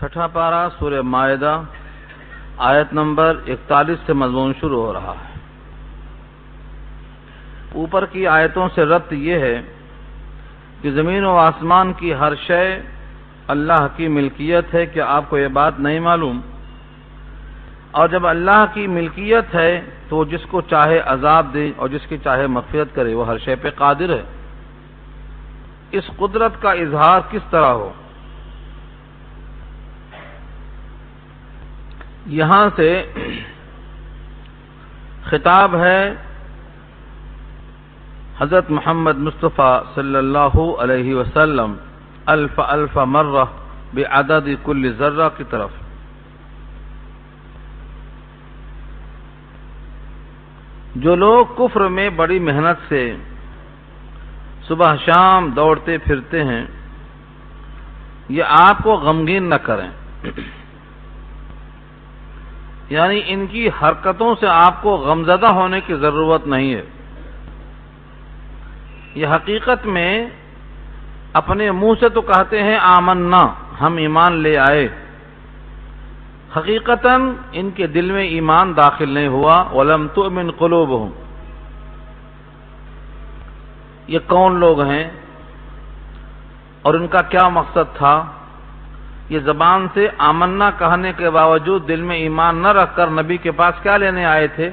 چھٹا پارہ سورہ مائدہ آیت نمبر 41 سے مضمون شروع ہو رہا ہے۔ اوپر کی آیتوں سے ربط یہ ہے کہ زمین و آسمان کی ہر شے اللہ کی ملکیت ہے۔ کیا آپ کو یہ بات نہیں معلوم؟ اور جب اللہ کی ملکیت ہے تو وہ جس کو چاہے عذاب دے اور جس کی چاہے مغفرت کرے، وہ ہر شے پہ قادر ہے۔ اس قدرت کا اظہار کس طرح ہو؟ یہاں سے خطاب ہے حضرت محمد مصطفیٰ صلی اللہ علیہ وسلم الف الف مرہ بعدد کل ذرہ کی طرف۔ جو لوگ کفر میں بڑی محنت سے صبح شام دوڑتے پھرتے ہیں، یہ آپ کو غمگین نہ کریں، یعنی ان کی حرکتوں سے آپ کو غمزدہ ہونے کی ضرورت نہیں ہے۔ یہ حقیقت میں اپنے منہ سے تو کہتے ہیں آمنا، ہم ایمان لے آئے، حقیقتاً ان کے دل میں ایمان داخل نہیں ہوا۔ وَلَمْ تُؤْمِنْ قُلُوبُهُمْ۔ یہ کون لوگ ہیں اور ان کا کیا مقصد تھا؟ یہ زبان سے آمنا کہنے کے باوجود دل میں ایمان نہ رکھ کر نبی کے پاس کیا لینے آئے تھے؟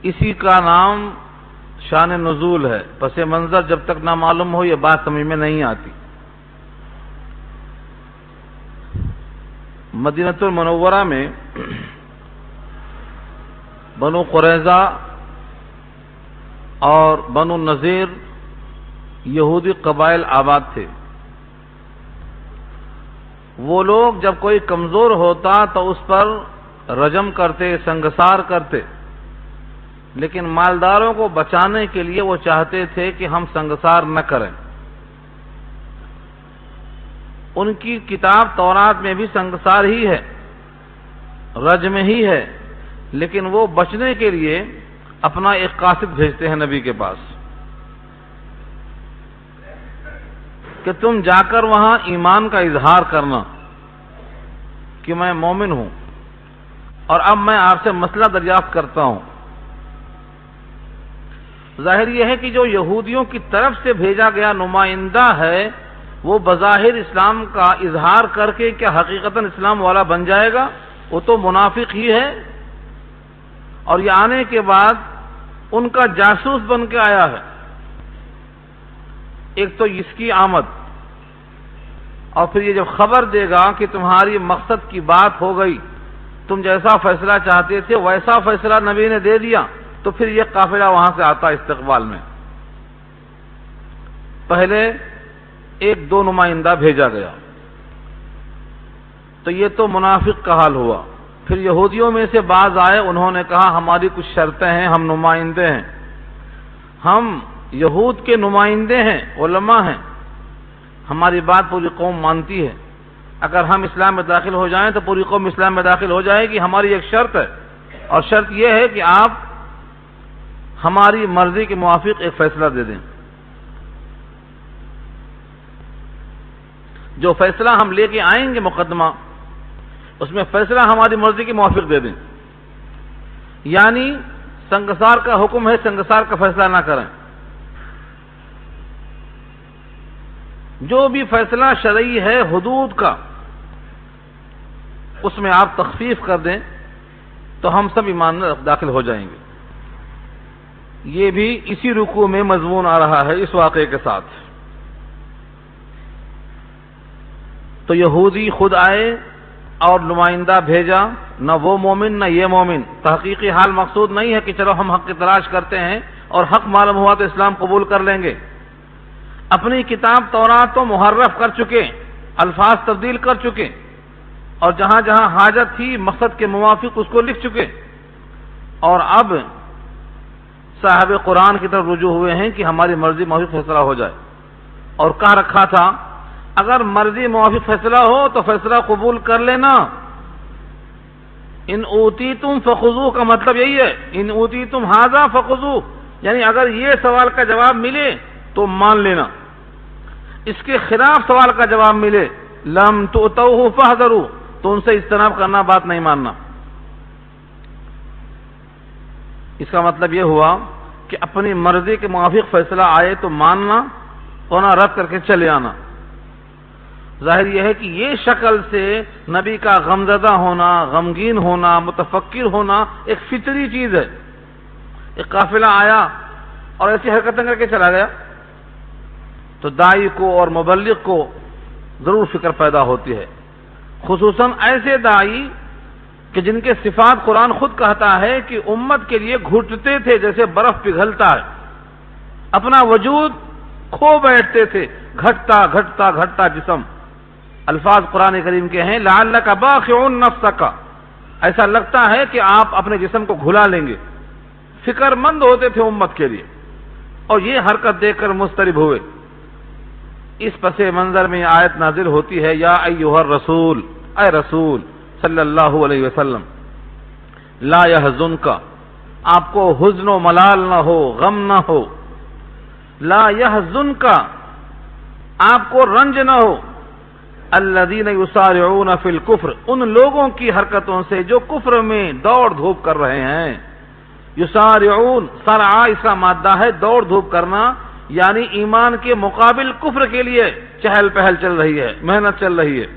اسی کا نام شان نزول ہے۔ پس منظر جب تک نہ معلوم ہو یہ بات سمجھ میں نہیں آتی۔ مدینہ المنورہ میں بنو قریظہ اور بنو نذیر یہودی قبائل آباد تھے۔ وہ لوگ جب کوئی کمزور ہوتا تو اس پر رجم کرتے، سنگسار کرتے، لیکن مالداروں کو بچانے کے لیے وہ چاہتے تھے کہ ہم سنگسار نہ کریں۔ ان کی کتاب تورات میں بھی سنگسار ہی ہے، رجم ہی ہے، لیکن وہ بچنے کے لیے اپنا ایک قاصد بھیجتے ہیں نبی کے پاس کہ تم جا کر وہاں ایمان کا اظہار کرنا کہ میں مومن ہوں، اور اب میں آپ سے مسئلہ دریافت کرتا ہوں۔ ظاہر یہ ہے کہ جو یہودیوں کی طرف سے بھیجا گیا نمائندہ ہے وہ بظاہر اسلام کا اظہار کر کے کیا حقیقتاً اسلام والا بن جائے گا؟ وہ تو منافق ہی ہے، اور یہ آنے کے بعد ان کا جاسوس بن کے آیا ہے۔ ایک تو اس کی آمد، اور پھر یہ جب خبر دے گا کہ تمہاری مقصد کی بات ہو گئی، تم جیسا فیصلہ چاہتے تھے ویسا فیصلہ نبی نے دے دیا، تو پھر یہ قافلہ وہاں سے آتا استقبال میں۔ پہلے ایک دو نمائندہ بھیجا گیا تو یہ تو منافق کا حال ہوا۔ پھر یہودیوں میں سے بعض آئے، انہوں نے کہا ہماری کچھ شرطیں ہیں، ہم نمائندے ہیں، ہم یہود کے نمائندے ہیں، علماء ہیں، ہماری بات پوری قوم مانتی ہے، اگر ہم اسلام میں داخل ہو جائیں تو پوری قوم اسلام میں داخل ہو جائے گی، ہماری ایک شرط ہے، اور شرط یہ ہے کہ آپ ہماری مرضی کے موافق ایک فیصلہ دے دیں، جو فیصلہ ہم لے کے آئیں گے مقدمہ اس میں فیصلہ ہماری مرضی کے موافق دے دیں، یعنی سنگسار کا حکم ہے، سنگسار کا فیصلہ نہ کریں، جو بھی فیصلہ شرعی ہے حدود کا اس میں آپ تخفیف کر دیں تو ہم سب ایمان میں داخل ہو جائیں گے۔ یہ بھی اسی رکوع میں مضمون آ رہا ہے اس واقعے کے ساتھ۔ تو یہودی خود آئے اور نمائندہ بھیجا، نہ وہ مومن نہ یہ مومن۔ تحقیقی حال مقصود نہیں ہے کہ چلو ہم حق کی تلاش کرتے ہیں اور حق معلوم ہوا تو اسلام قبول کر لیں گے۔ اپنی کتاب تورات تو محرف کر چکے، الفاظ تبدیل کر چکے، اور جہاں جہاں حاجت تھی مقصد کے موافق اس کو لکھ چکے، اور اب صاحب قرآن کی طرف رجوع ہوئے ہیں کہ ہماری مرضی موافق فیصلہ ہو جائے، اور کہہ رکھا تھا اگر مرضی موافق فیصلہ ہو تو فیصلہ قبول کر لینا۔ ان اوتیتم فخذوہ کا مطلب یہی ہے، ان اوتیتم ھذا فخذوہ، یعنی اگر یہ سوال کا جواب ملے تو مان لینا، اس کے خلاف سوال کا جواب ملے لم تؤتوه فاحذروا، تو ان سے اجتناب کرنا، بات نہیں ماننا۔ اس کا مطلب یہ ہوا کہ اپنی مرضی کے موافق فیصلہ آئے تو ماننا، ہونا رد کر کے چلے آنا۔ ظاہر یہ ہے کہ یہ شکل سے نبی کا غمزدہ ہونا، غمگین ہونا، متفکر ہونا ایک فطری چیز ہے۔ ایک قافلہ آیا اور ایسی حرکتیں کر کے چلا گیا تو داعی کو اور مبلغ کو ضرور فکر پیدا ہوتی ہے، خصوصاً ایسے داعی کہ جن کے صفات قرآن خود کہتا ہے کہ امت کے لیے گھٹتے تھے جیسے برف پگھلتا ہے، اپنا وجود کھو بیٹھتے تھے، گھٹتا گھٹتا گھٹتا جسم۔ الفاظ قرآن کریم کے ہیں لعلک باخع نفسک، ایسا لگتا ہے کہ آپ اپنے جسم کو گھلا لیں گے۔ فکر مند ہوتے تھے امت کے لیے، اور یہ حرکت دیکھ کر مضطرب ہوئے۔ اس پس منظر میں یہ آیت نازل ہوتی ہے یا ایھا الرسول، اے رسول صلی اللہ علیہ وسلم، لا یحزنک، آپ کو حزن و ملال نہ ہو، غم نہ ہو، لا یحزنک، آپ کو رنج نہ ہو، الذین یسارعون فی الکفر، ان لوگوں کی حرکتوں سے جو کفر میں دوڑ دھوپ کر رہے ہیں۔ یسارعون، سرعا اس کا مادہ ہے دوڑ دھوپ کرنا، یعنی ایمان کے مقابل کفر کے لیے چہل پہل چل رہی ہے، محنت چل رہی ہے۔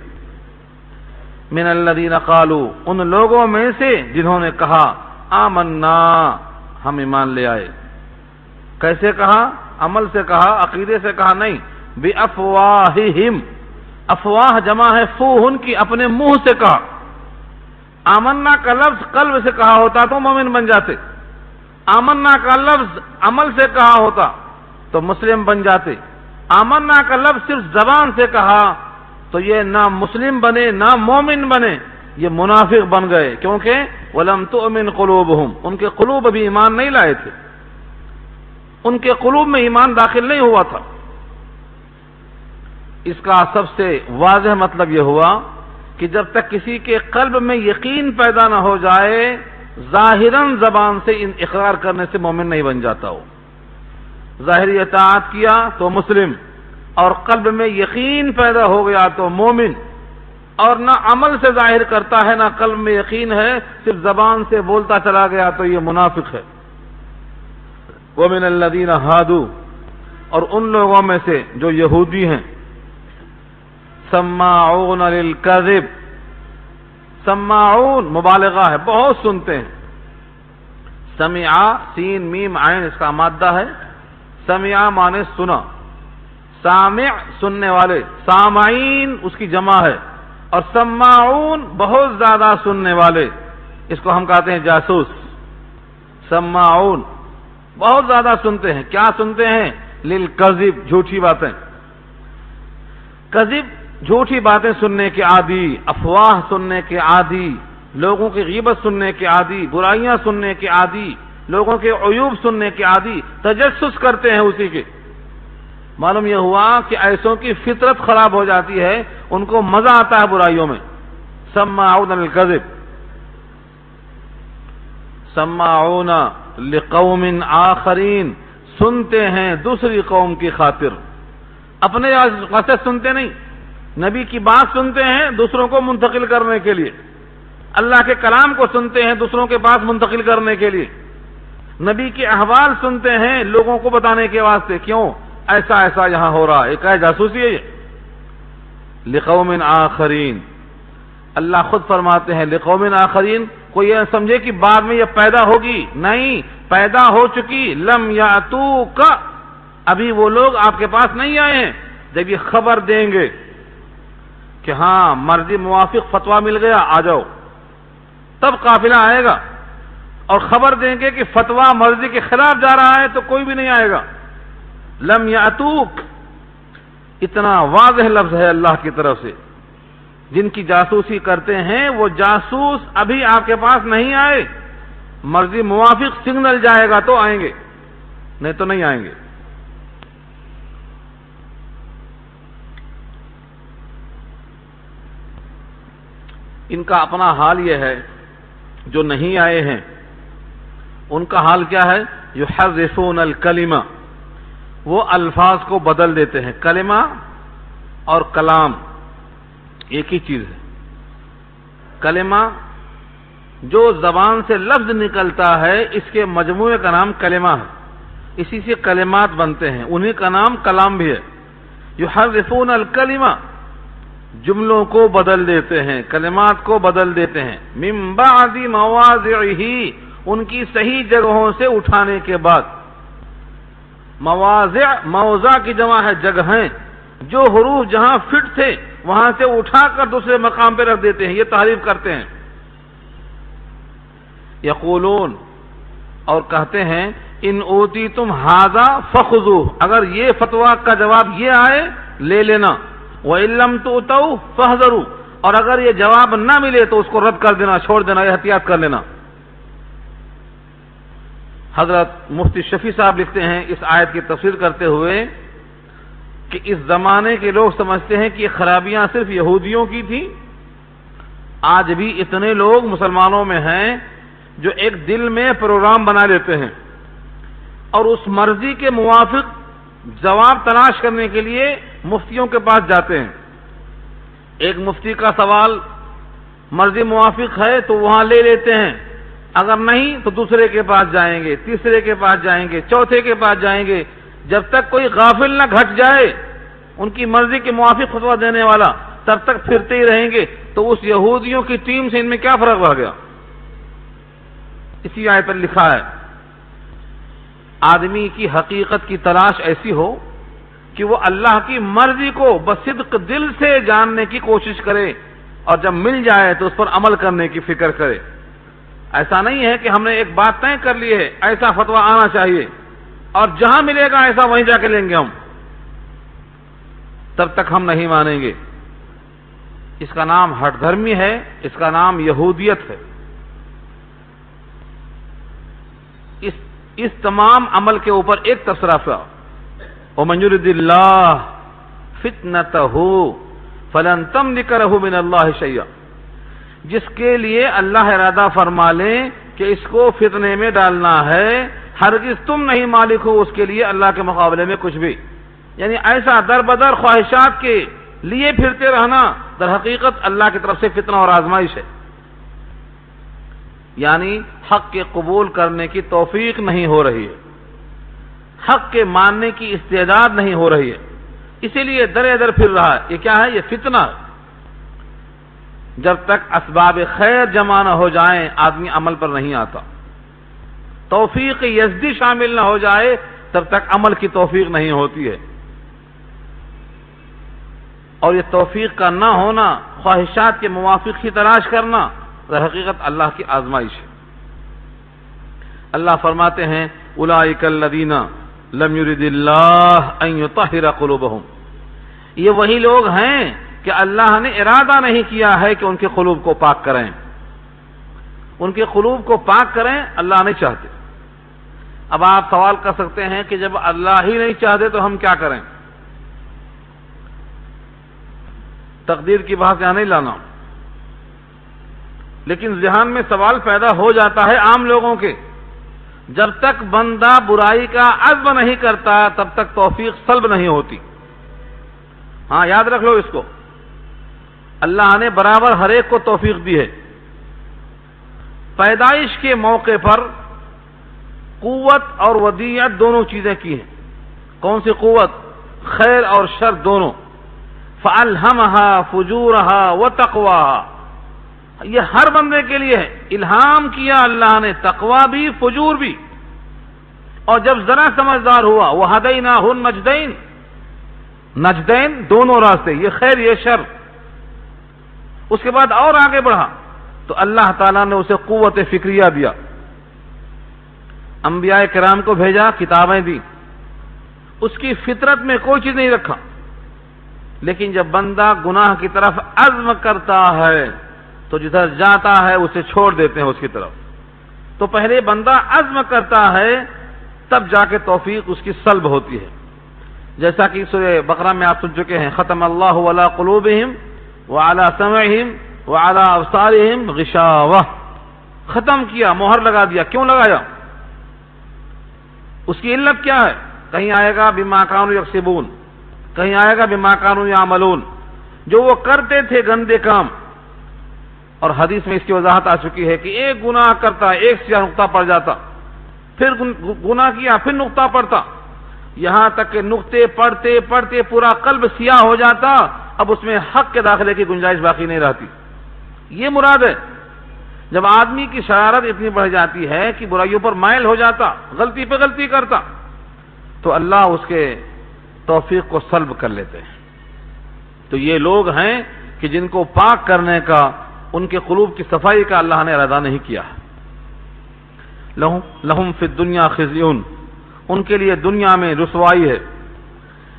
من الذین قالوا، ان لوگوں میں سے جنہوں نے کہا آمنا، ہم ایمان لے آئے۔ کیسے کہا؟ عمل سے کہا، عقیدے سے کہا نہیں، بافواہہم، افواہ جمع ہے فوہن کی، اپنے منہ سے کہا۔ آمنا کا لفظ قلب سے کہا ہوتا تو مومن بن جاتے، آمنا کا لفظ عمل سے کہا ہوتا تو مسلم بن جاتے، آمنا کا لفظ صرف زبان سے کہا تو یہ نہ مسلم بنے نہ مومن بنے، یہ منافق بن گئے، کیونکہ وَلَمْ تُؤْمِنْ قُلُوبُهُمْ، ان کے قلوب ابھی ایمان نہیں لائے تھے، ان کے قلوب میں ایمان داخل نہیں ہوا تھا۔ اس کا سب سے واضح مطلب یہ ہوا کہ جب تک کسی کے قلب میں یقین پیدا نہ ہو جائے، ظاہراً زبان سے اقرار کرنے سے مومن نہیں بن جاتا ہو۔ ظاہری اطاعت کیا تو مسلم، اور قلب میں یقین پیدا ہو گیا تو مومن، اور نہ عمل سے ظاہر کرتا ہے نہ قلب میں یقین ہے، صرف زبان سے بولتا چلا گیا تو یہ منافق ہے۔ وَمِنَ الَّذِينَ هَادُوا، اور ان لوگوں میں سے جو یہودی ہیں، سماعون للکذب، سماعون مبالغہ ہے، بہت سنتے ہیں۔ سمع، سین میم عین اس کا مادہ ہے، سمع مانے سنا، سامع سننے والے، سامعین اس کی جمع ہے، اور سماعون بہت زیادہ سننے والے، اس کو ہم کہتے ہیں جاسوس۔ سماعون بہت زیادہ سنتے ہیں، کیا سنتے ہیں؟ للکذب، جھوٹی باتیں، کذب جھوٹی باتیں سننے کے عادی، افواہ سننے کے عادی، لوگوں کی غیبت سننے کے عادی، برائیاں سننے کے عادی، لوگوں کے عیوب سننے کے عادی، تجسس کرتے ہیں اسی کے۔ معلوم یہ ہوا کہ ایسوں کی فطرت خراب ہو جاتی ہے، ان کو مزہ آتا ہے برائیوں میں۔ سماعون للکذب، سماعون لقوم آخرین، سنتے ہیں دوسری قوم کی خاطر، اپنے واسطے سنتے نہیں، نبی کی بات سنتے ہیں دوسروں کو منتقل کرنے کے لیے، اللہ کے کلام کو سنتے ہیں دوسروں کے پاس منتقل کرنے کے لیے، نبی کے احوال سنتے ہیں لوگوں کو بتانے کے واسطے، کیوں ایسا ایسا یہاں ہو رہا ہے، ایک جاسوسی ہے یہ۔ لقوم آخرین، اللہ خود فرماتے ہیں لقوم آخرین، کوئی یہ سمجھے کہ بعد میں یہ پیدا ہوگی، نہیں، پیدا ہو چکی، لم یاتوک، ابھی وہ لوگ آپ کے پاس نہیں آئے ہیں، جب یہ خبر دیں گے کہ ہاں مرضی موافق فتویٰ مل گیا، آ جاؤ، تب قافلہ آئے گا، اور خبر دیں گے کہ فتویٰ مرضی کے خلاف جا رہا ہے تو کوئی بھی نہیں آئے گا۔ لم یاتوک، اتنا واضح لفظ ہے اللہ کی طرف سے۔ جن کی جاسوسی کرتے ہیں وہ جاسوس ابھی آپ کے پاس نہیں آئے، مرضی موافق سگنل جائے گا تو آئیں گے، نہیں تو نہیں آئیں گے۔ ان کا اپنا حال یہ ہے، جو نہیں آئے ہیں ان کا حال کیا ہے؟ یحرفون الکلمہ، وہ الفاظ کو بدل دیتے ہیں، کلمہ اور کلام ایک ہی چیز ہے. کلمہ جو زبان سے لفظ نکلتا ہے اس کے مجموعے کا نام کلمہ ہے. اسی سے کلمات بنتے ہیں، انہی کا نام کلام بھی ہے. یحرفون الکلمہ، جملوں کو بدل دیتے ہیں، کلمات کو بدل دیتے ہیں. من بعد مواضعہ، ان کی صحیح جگہوں سے اٹھانے کے بعد. مواضع، موضع کی جمع ہے جگہیں، جو حروف جہاں فٹ تھے وہاں سے اٹھا کر دوسرے مقام پہ رکھ دیتے ہیں، یہ تحریف کرتے ہیں. یقولون، اور کہتے ہیں ان اوتیتم ھذا فخذوہ، اگر یہ فتویٰ کا جواب یہ آئے لے لینا. وَإِن لَّمْ تُؤْتَوْا فَاحْذَرُوا، اور اگر یہ جواب نہ ملے تو اس کو رد کر دینا، چھوڑ دینا، احتیاط کر لینا. حضرت مفتی شفیع صاحب لکھتے ہیں اس آیت کی تفسیر کرتے ہوئے کہ اس زمانے کے لوگ سمجھتے ہیں کہ یہ خرابیاں صرف یہودیوں کی تھی. آج بھی اتنے لوگ مسلمانوں میں ہیں جو ایک دل میں پروگرام بنا لیتے ہیں اور اس مرضی کے موافق جواب تلاش کرنے کے لیے مفتیوں کے پاس جاتے ہیں. ایک مفتی کا سوال مرضی موافق ہے تو وہاں لے لیتے ہیں، اگر نہیں تو دوسرے کے پاس جائیں گے، تیسرے کے پاس جائیں گے، چوتھے کے پاس جائیں گے، جب تک کوئی غافل نہ گھٹ جائے ان کی مرضی کے موافق فتویٰ دینے والا، تب تک پھرتے ہی رہیں گے. تو اس یہودیوں کی ٹیم سے ان میں کیا فرق رہ گیا؟ اسی آیت پر لکھا ہے آدمی کی حقیقت کی تلاش ایسی ہو کہ وہ اللہ کی مرضی کو بصدق دل سے جاننے کی کوشش کرے اور جب مل جائے تو اس پر عمل کرنے کی فکر کرے. ایسا نہیں ہے کہ ہم نے ایک بات طے کر لی ہے ایسا فتویٰ آنا چاہیے اور جہاں ملے گا ایسا وہیں جا کے لیں گے ہم، تب تک ہم نہیں مانیں گے. اس کا نام ہٹ دھرمی ہے، اس کا نام یہودیت ہے. اس تمام عمل کے اوپر ایک تبصرہ تھا، وَمَن يُرِدِ اللَّهُ فِتْنَتَهُ فَلَن تَمْلِكَ لَهُ مِنَ اللَّهِ شَيْئًا، جس کے لیے اللہ ارادہ فرما لے کہ اس کو فتنے میں ڈالنا ہے، ہرگز تم نہیں مالک ہو اس کے لیے اللہ کے مقابلے میں کچھ بھی. یعنی ایسا در بدر خواہشات کے لیے پھرتے رہنا در حقیقت اللہ کی طرف سے فتنہ اور آزمائش ہے. یعنی حق کے قبول کرنے کی توفیق نہیں ہو رہی ہے، حق کے ماننے کی استعداد نہیں ہو رہی ہے، اسی لیے در ادھر پھر رہا ہے. یہ کیا ہے؟ یہ فتنہ. جب تک اسباب خیر جمع نہ ہو جائیں آدمی عمل پر نہیں آتا، توفیق یزدی شامل نہ ہو جائے تب تک عمل کی توفیق نہیں ہوتی ہے. اور یہ توفیق کا نہ ہونا، خواہشات کے موافق کی تلاش کرنا، در حقیقت اللہ کی آزمائش ہے. اللہ فرماتے ہیں اولئک الذین لم یرد اللہ ان یطہر قلوبہم، یہ وہی لوگ ہیں کہ اللہ نے ارادہ نہیں کیا ہے کہ ان کے قلوب کو پاک کریں. ان کے قلوب کو پاک کریں اللہ نہیں چاہتے. اب آپ سوال کر سکتے ہیں کہ جب اللہ ہی نہیں چاہتے تو ہم کیا کریں؟ تقدیر کی بات یہاں نہیں لانا، لیکن ذہن میں سوال پیدا ہو جاتا ہے عام لوگوں کے، جب تک بندہ برائی کا عزم نہیں کرتا تب تک توفیق سلب نہیں ہوتی. ہاں یاد رکھ لو اس کو، اللہ نے برابر ہر ایک کو توفیق دی ہے. پیدائش کے موقع پر قوت اور ودیعت دونوں چیزیں کی ہیں. کون سی قوت؟ خیر اور شر دونوں. فَأَلْهَمَهَا فُجُورَهَا وَتَقْوَاهَا، یہ ہر بندے کے لیے ہے. الہام کیا اللہ نے تقوی بھی فجور بھی. اور جب ذرا سمجھدار ہوا وَهَدَيْنَاهُ النَّجْدَيْنِ، نجدین دونوں راستے، یہ خیر یہ شر. اس کے بعد اور آگے بڑھا تو اللہ تعالیٰ نے اسے قوت فکریہ دیا، انبیاء کرام کو بھیجا، کتابیں دی، اس کی فطرت میں کوئی چیز نہیں رکھا. لیکن جب بندہ گناہ کی طرف عزم کرتا ہے تو جدھر جاتا ہے اسے چھوڑ دیتے ہیں اس کی طرف. تو پہلے بندہ عزم کرتا ہے تب جا کے توفیق اس کی سلب ہوتی ہے. جیسا کہ سورہ بقرہ میں آپ سن چکے ہیں، ختم اللہ علی قلوبہم وعلی سمعہم وعلی ابصارہم غشاوہ، ختم کیا، مہر لگا دیا. کیوں لگایا؟ اس کی علت کیا ہے؟ کہیں آئے گا بما کانوا یکسبون، کہیں آئے گا بما کانوا یعملون. جو وہ کرتے تھے گندے کام. اور حدیث میں اس کی وضاحت آ چکی ہے کہ ایک گناہ کرتا، ایک سیاہ نقطہ پڑ جاتا، پھر گناہ کیا، پھر نقطہ پڑتا، یہاں تک کہ نقطے پڑھتے پڑھتے پورا قلب سیاہ ہو جاتا، اب اس میں حق کے داخلے کی گنجائش باقی نہیں رہتی. یہ مراد ہے. جب آدمی کی شرارت اتنی بڑھ جاتی ہے کہ برائیوں پر مائل ہو جاتا، غلطی پہ غلطی کرتا، تو اللہ اس کے توفیق کو سلب کر لیتے ہیں. تو یہ لوگ ہیں کہ جن کو پاک کرنے کا، ان کے قلوب کی صفائی کا اللہ نے ارادہ نہیں کیا. لہم فی الدنیا خزی، ان کے لیے دنیا میں رسوائی ہے.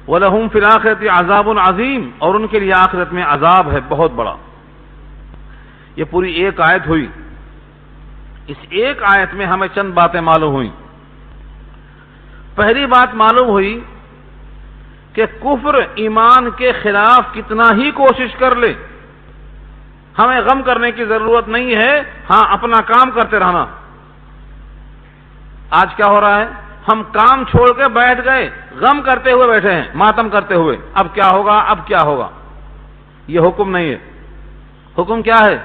وَلَهُمْ فِي الْآخِرَةِ عَذَابٌ عَظِيمٌ، اور ان کے لیے آخرت میں عذاب ہے بہت بڑا. یہ پوری ایک آیت ہوئی. اس ایک آیت میں ہمیں چند باتیں معلوم ہوئیں. پہلی بات معلوم ہوئی کہ کفر ایمان کے خلاف کتنا ہی کوشش کر لے، ہمیں غم کرنے کی ضرورت نہیں ہے، ہاں اپنا کام کرتے رہنا. آج کیا ہو رہا ہے؟ ہم کام چھوڑ کے بیٹھ گئے، غم کرتے ہوئے بیٹھے ہیں، ماتم کرتے ہوئے، اب کیا ہوگا، اب کیا ہوگا. یہ حکم نہیں ہے. حکم کیا ہے؟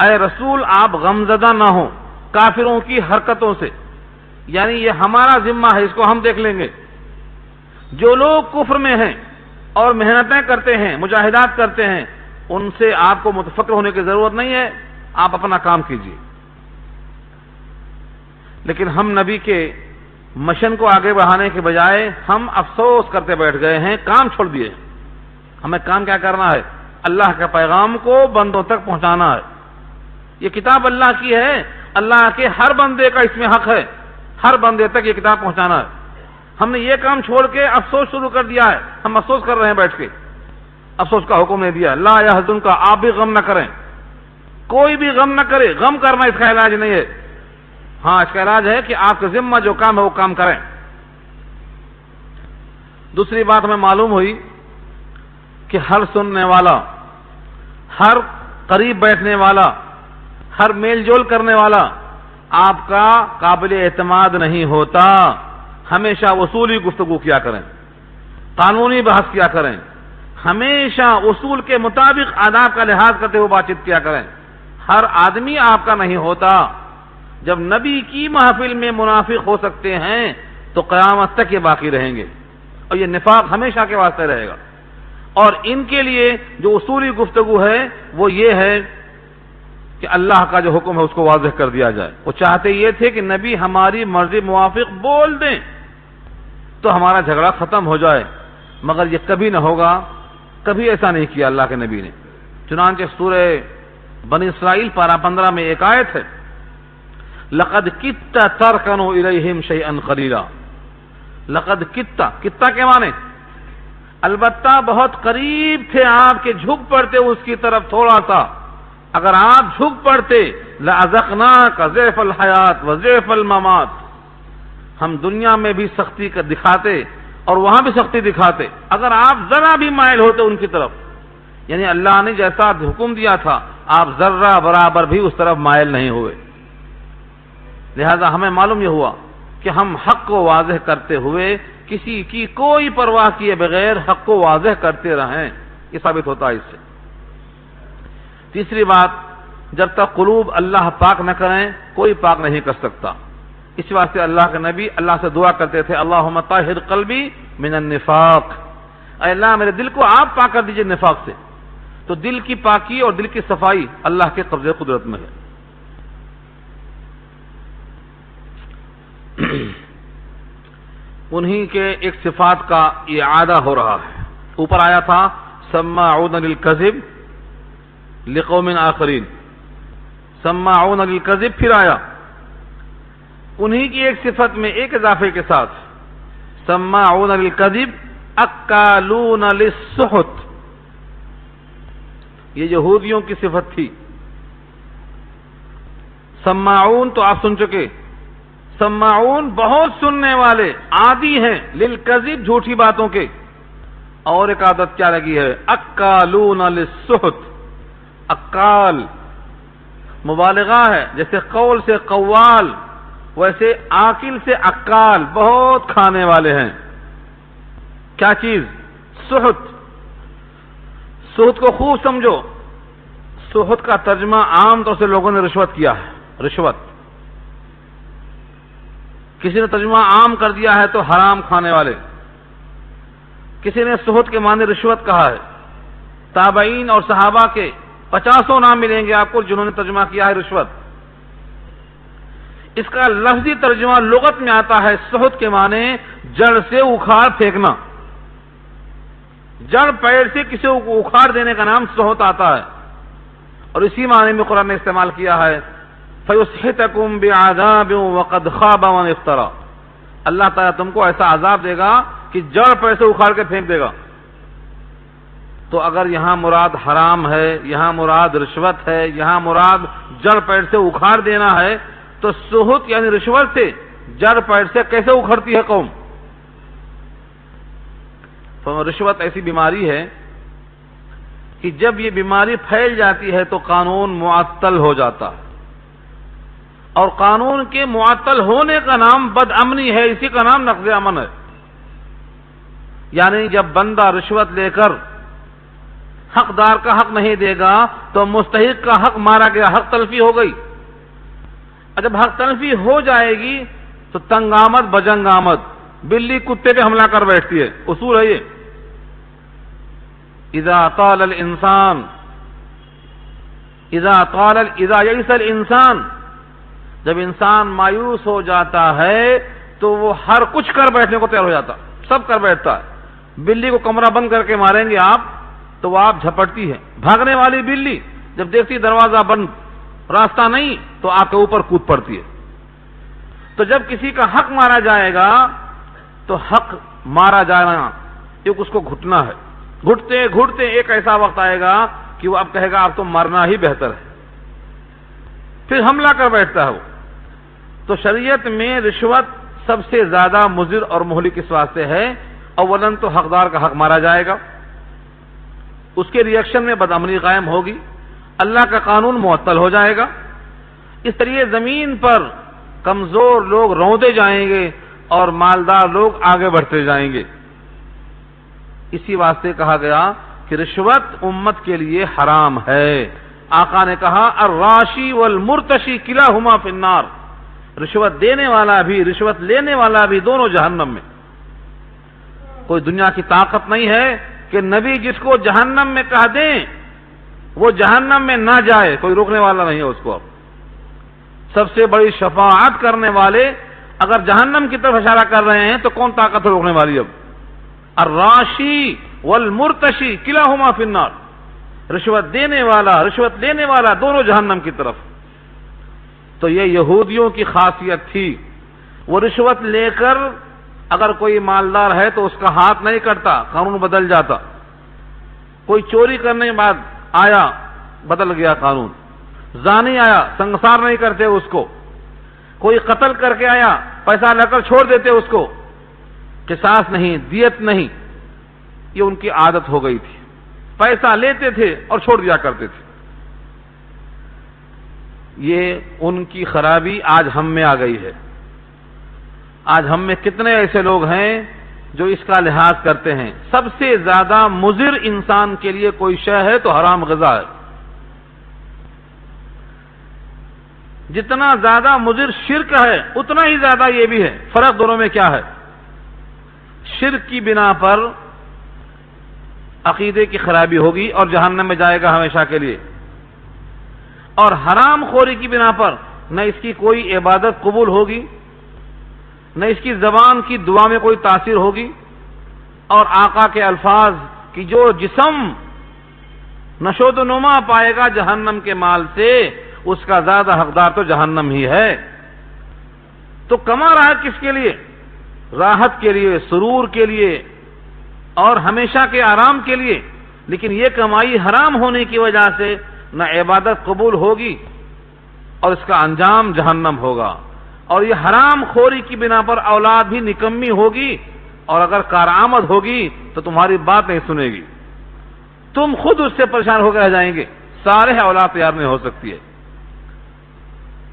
اے رسول آپ غمزدہ نہ ہوں کافروں کی حرکتوں سے، یعنی یہ ہمارا ذمہ ہے، اس کو ہم دیکھ لیں گے. جو لوگ کفر میں ہیں اور محنتیں کرتے ہیں، مجاہدات کرتے ہیں، ان سے آپ کو متفکر ہونے کی ضرورت نہیں ہے، آپ اپنا کام کیجیے. لیکن ہم نبی کے مشن کو آگے بڑھانے کے بجائے ہم افسوس کرتے بیٹھ گئے ہیں، کام چھوڑ دیے. ہمیں کام کیا کرنا ہے؟ اللہ کے پیغام کو بندوں تک پہنچانا ہے. یہ کتاب اللہ کی ہے، اللہ کے ہر بندے کا اس میں حق ہے، ہر بندے تک یہ کتاب پہنچانا ہے. ہم نے یہ کام چھوڑ کے افسوس شروع کر دیا ہے، ہم افسوس کر رہے ہیں بیٹھ کے. افسوس کا حکم نہیں دیا. لا یحزن کا، آپ بھی غم نہ کریں، کوئی بھی غم نہ کرے. غم کرنا اس کا علاج نہیں ہے. ہاں اس کا علاج ہے کہ آپ کے ذمہ جو کام ہے وہ کام کریں. دوسری بات ہمیں معلوم ہوئی کہ ہر سننے والا، ہر قریب بیٹھنے والا، ہر میل جول کرنے والا آپ کا قابل اعتماد نہیں ہوتا. ہمیشہ اصولی گفتگو کیا کریں، قانونی بحث کیا کریں، ہمیشہ اصول کے مطابق آداب کا لحاظ کرتے ہوئے بات چیت کیا کریں. ہر آدمی آپ کا نہیں ہوتا. جب نبی کی محفل میں منافق ہو سکتے ہیں تو قیامت تک یہ باقی رہیں گے، اور یہ نفاق ہمیشہ کے واسطے رہے گا. اور ان کے لیے جو اصولی گفتگو ہے وہ یہ ہے کہ اللہ کا جو حکم ہے اس کو واضح کر دیا جائے. وہ چاہتے یہ تھے کہ نبی ہماری مرضی موافق بول دیں تو ہمارا جھگڑا ختم ہو جائے، مگر یہ کبھی نہ ہوگا. کبھی ایسا نہیں کیا اللہ کے نبی نے. چنانچہ سورہ بنی اسرائیل پارہ 15 میں ایک آیت ہے، لقد کدت ترکنوا الیہم شیئا قلیلا. لقد کدت کے معنی البتہ بہت قریب تھے آپ کے جھک پڑتے اس کی طرف تھوڑا سا. اگر آپ جھک پڑتے لأذقناک ضعف الحیات وضعف الممات، ہم دنیا میں بھی سختی کا دکھاتے اور وہاں بھی سختی دکھاتے اگر آپ ذرا بھی مائل ہوتے ان کی طرف. یعنی اللہ نے جیسا حکم دیا تھا آپ ذرہ برابر بھی اس طرف مائل نہیں ہوئے. لہذا ہمیں معلوم یہ ہوا کہ ہم حق کو واضح کرتے ہوئے کسی کی کوئی پرواہ کیے بغیر حق کو واضح کرتے رہیں. یہ ثابت ہوتا ہے اس سے. تیسری بات، جب تک قلوب اللہ پاک نہ کریں کوئی پاک نہیں کر سکتا. اس واسطے اللہ کے نبی اللہ سے دعا کرتے تھے، اللہم طہر قلبی من النفاق، اے اللہ میرے دل کو آپ پاک کر دیجئے نفاق سے. تو دل کی پاکی اور دل کی صفائی اللہ کے قبضے قدرت میں ہے. انہی کے ایک صفات کا اعادہ ہو رہا ہے. اوپر آیا تھا سماعون للکذب لقوم آخرین، سماعون للکذب، پھر آیا انہی کی ایک صفت میں ایک اضافے کے ساتھ سماعون للکذب اکالون للسحت. یہ یہودیوں کی صفت تھی. سماعون تو آپ سن چکے، سماعون بہت سننے والے، عادی ہیں للکذب، جھوٹی باتوں کے. اور ایک عادت کیا لگی ہے، اکالون للسحت. اکال مبالغہ ہے، جیسے قول سے قوال ویسے عاقل سے اکال، بہت کھانے والے ہیں. کیا چیز؟ سحت. سود کو خوب سمجھو. سود کا ترجمہ عام طور سے لوگوں نے رشوت کیا ہے. رشوت کسی نے ترجمہ عام کر دیا ہے تو حرام کھانے والے. کسی نے سود کے معنی رشوت کہا ہے. تابعین اور صحابہ کے 50 نام ملیں گے آپ کو جنہوں نے ترجمہ کیا ہے رشوت. اس کا لفظی ترجمہ لغت میں آتا ہے سود کے معنی جڑ سے اکھاڑ پھینکنا. جڑ پیر سے کسی کو اکھاڑ دینے کا نام سود آتا ہے, اور اسی معنی میں قرآن نے استعمال کیا ہے فَيُسْحِتَكُمْ بِعَذَابٍ وَقَدْ خَابَ مَنِ افْتَرَى. اللہ تعالیٰ تم کو ایسا عذاب دے گا کہ جڑ پیر سے اکھاڑ کے پھینک دے گا. تو اگر یہاں مراد حرام ہے, یہاں مراد رشوت ہے, یہاں مراد جڑ پیر سے اکھاڑ دینا ہے, تو سود یعنی رشوت سے جڑ پیر سے کیسے اکھڑتی ہے قوم؟ تو رشوت ایسی بیماری ہے کہ جب یہ بیماری پھیل جاتی ہے تو قانون معطل ہو جاتا ہے, اور قانون کے معطل ہونے کا نام بد امنی ہے, اسی کا نام نقض امن ہے. یعنی جب بندہ رشوت لے کر حقدار کا حق نہیں دے گا تو مستحق کا حق مارا گیا, حق تلفی ہو گئی. اور جب حق تلفی ہو جائے گی تو تنگ آمد بجنگ آمد, بلی کتے پہ حملہ کر بیٹھتی ہے. اصول ہے یہ. اذا یئس الانسان, جب انسان مایوس ہو جاتا ہے تو وہ ہر کچھ کر بیٹھنے کو تیار ہو جاتا, سب کر بیٹھتا ہے. بلی کو کمرہ بند کر کے ماریں گے آپ تو وہ آپ جھپٹتی ہے. بھاگنے والی بلی جب دیکھتی دروازہ بند, راستہ نہیں, تو آپ کے اوپر کود پڑتی ہے. تو جب کسی کا حق مارا جائے گا تو حق مارا جانا ایک اس کو گھٹنا ہے. گھٹتے گھٹتے ایک ایسا وقت آئے گا کہ وہ اب کہے گا اب تو مرنا ہی بہتر ہے, پھر حملہ کر بیٹھتا ہے وہ. تو شریعت میں رشوت سب سے زیادہ مضر اور مہلک اس واسطے ہے, اولاً تو حقدار کا حق مارا جائے گا, اس کے ریئیکشن میں بدامنی قائم ہوگی, اللہ کا قانون معطل ہو جائے گا. اس طریقے زمین پر کمزور لوگ روندے جائیں گے اور مالدار لوگ آگے بڑھتے جائیں گے. اسی واسطے کہا گیا کہ رشوت امت کے لیے حرام ہے. آقا نے کہا الراشی والمرتشی کلاہما فی النار, رشوت دینے والا بھی رشوت لینے والا بھی دونوں جہنم میں. کوئی دنیا کی طاقت نہیں ہے کہ نبی جس کو جہنم میں کہہ دیں وہ جہنم میں نہ جائے, کوئی روکنے والا نہیں ہے اس کو. اب سب سے بڑی شفاعت کرنے والے اگر جہنم کی طرف اشارہ کر رہے ہیں تو کون طاقت روکنے والی؟ اب الراشی والمرتشی کلاہما فی النار, رشوت دینے والا رشوت لینے والا دونوں جہنم کی طرف. تو یہ یہودیوں کی خاصیت تھی, وہ رشوت لے کر اگر کوئی مالدار ہے تو اس کا ہاتھ نہیں کٹتا, قانون بدل جاتا. کوئی چوری کرنے کے بعد آیا بدل گیا قانون, زانی آیا سنگسار نہیں کرتے اس کو, کوئی قتل کر کے آیا پیسہ لے کر چھوڑ دیتے اس کو, قصاص نہیں دیت نہیں. یہ ان کی عادت ہو گئی تھی, پیسہ لیتے تھے اور چھوڑ دیا کرتے تھے. یہ ان کی خرابی آج ہم میں آ گئی ہے. آج ہم میں کتنے ایسے لوگ ہیں جو اس کا لحاظ کرتے ہیں. سب سے زیادہ مضر انسان کے لیے کوئی شے ہے تو حرام غذا ہے. جتنا زیادہ مضر شرک ہے اتنا ہی زیادہ یہ بھی ہے. فرق دونوں میں کیا ہے؟ شرک کی بنا پر عقیدے کی خرابی ہوگی اور جہنم میں جائے گا ہمیشہ کے لیے, اور حرام خوری کی بنا پر نہ اس کی کوئی عبادت قبول ہوگی, نہ اس کی زبان کی دعا میں کوئی تاثیر ہوگی, اور آقا کے الفاظ کی جو جسم نشود و نما پائے گا جہنم کے مال سے, اس کا زیادہ حقدار تو جہنم ہی ہے. تو کما رہا ہے کس کے لیے؟ راحت کے لیے, سرور کے لیے اور ہمیشہ کے آرام کے لیے. لیکن یہ کمائی حرام ہونے کی وجہ سے نہ عبادت قبول ہوگی اور اس کا انجام جہنم ہوگا. اور یہ حرام خوری کی بنا پر اولاد بھی نکمی ہوگی, اور اگر کارآمد ہوگی تو تمہاری بات نہیں سنے گی, تم خود اس سے پریشان ہو کے رہ جائیں گے, سارے اولاد تیار نہیں ہو سکتی ہے.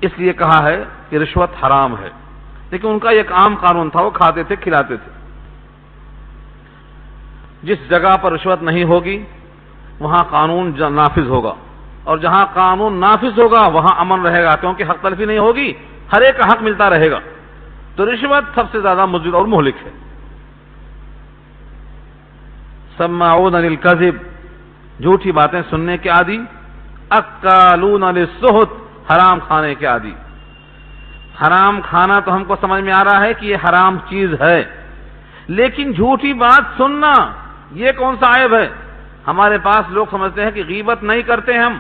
اس لیے کہا ہے کہ رشوت حرام ہے. لیکن ان کا ایک عام قانون تھا, وہ کھاتے تھے کھلاتے تھے. جس جگہ پر رشوت نہیں ہوگی, وہاں قانون نافذ ہوگا، اور جہاں قانون نافذ ہوگا وہاں امن رہے گا، کیونکہ حق تلفی نہیں ہوگی، ہر ایک کا حق ملتا رہے گا۔ تو رشوت سب سے زیادہ مضر اور مہلک ہے۔ سماعون للکذب، جھوٹی باتیں سننے کے عادی، اکالون للسحت، حرام کھانے کے عادی۔ حرام کھانا تو ہم کو سمجھ میں آ رہا ہے کہ یہ حرام چیز ہے، لیکن جھوٹی بات سننا یہ کون سا عیب ہے؟ ہمارے پاس لوگ سمجھتے ہیں کہ غیبت نہیں کرتے ہم،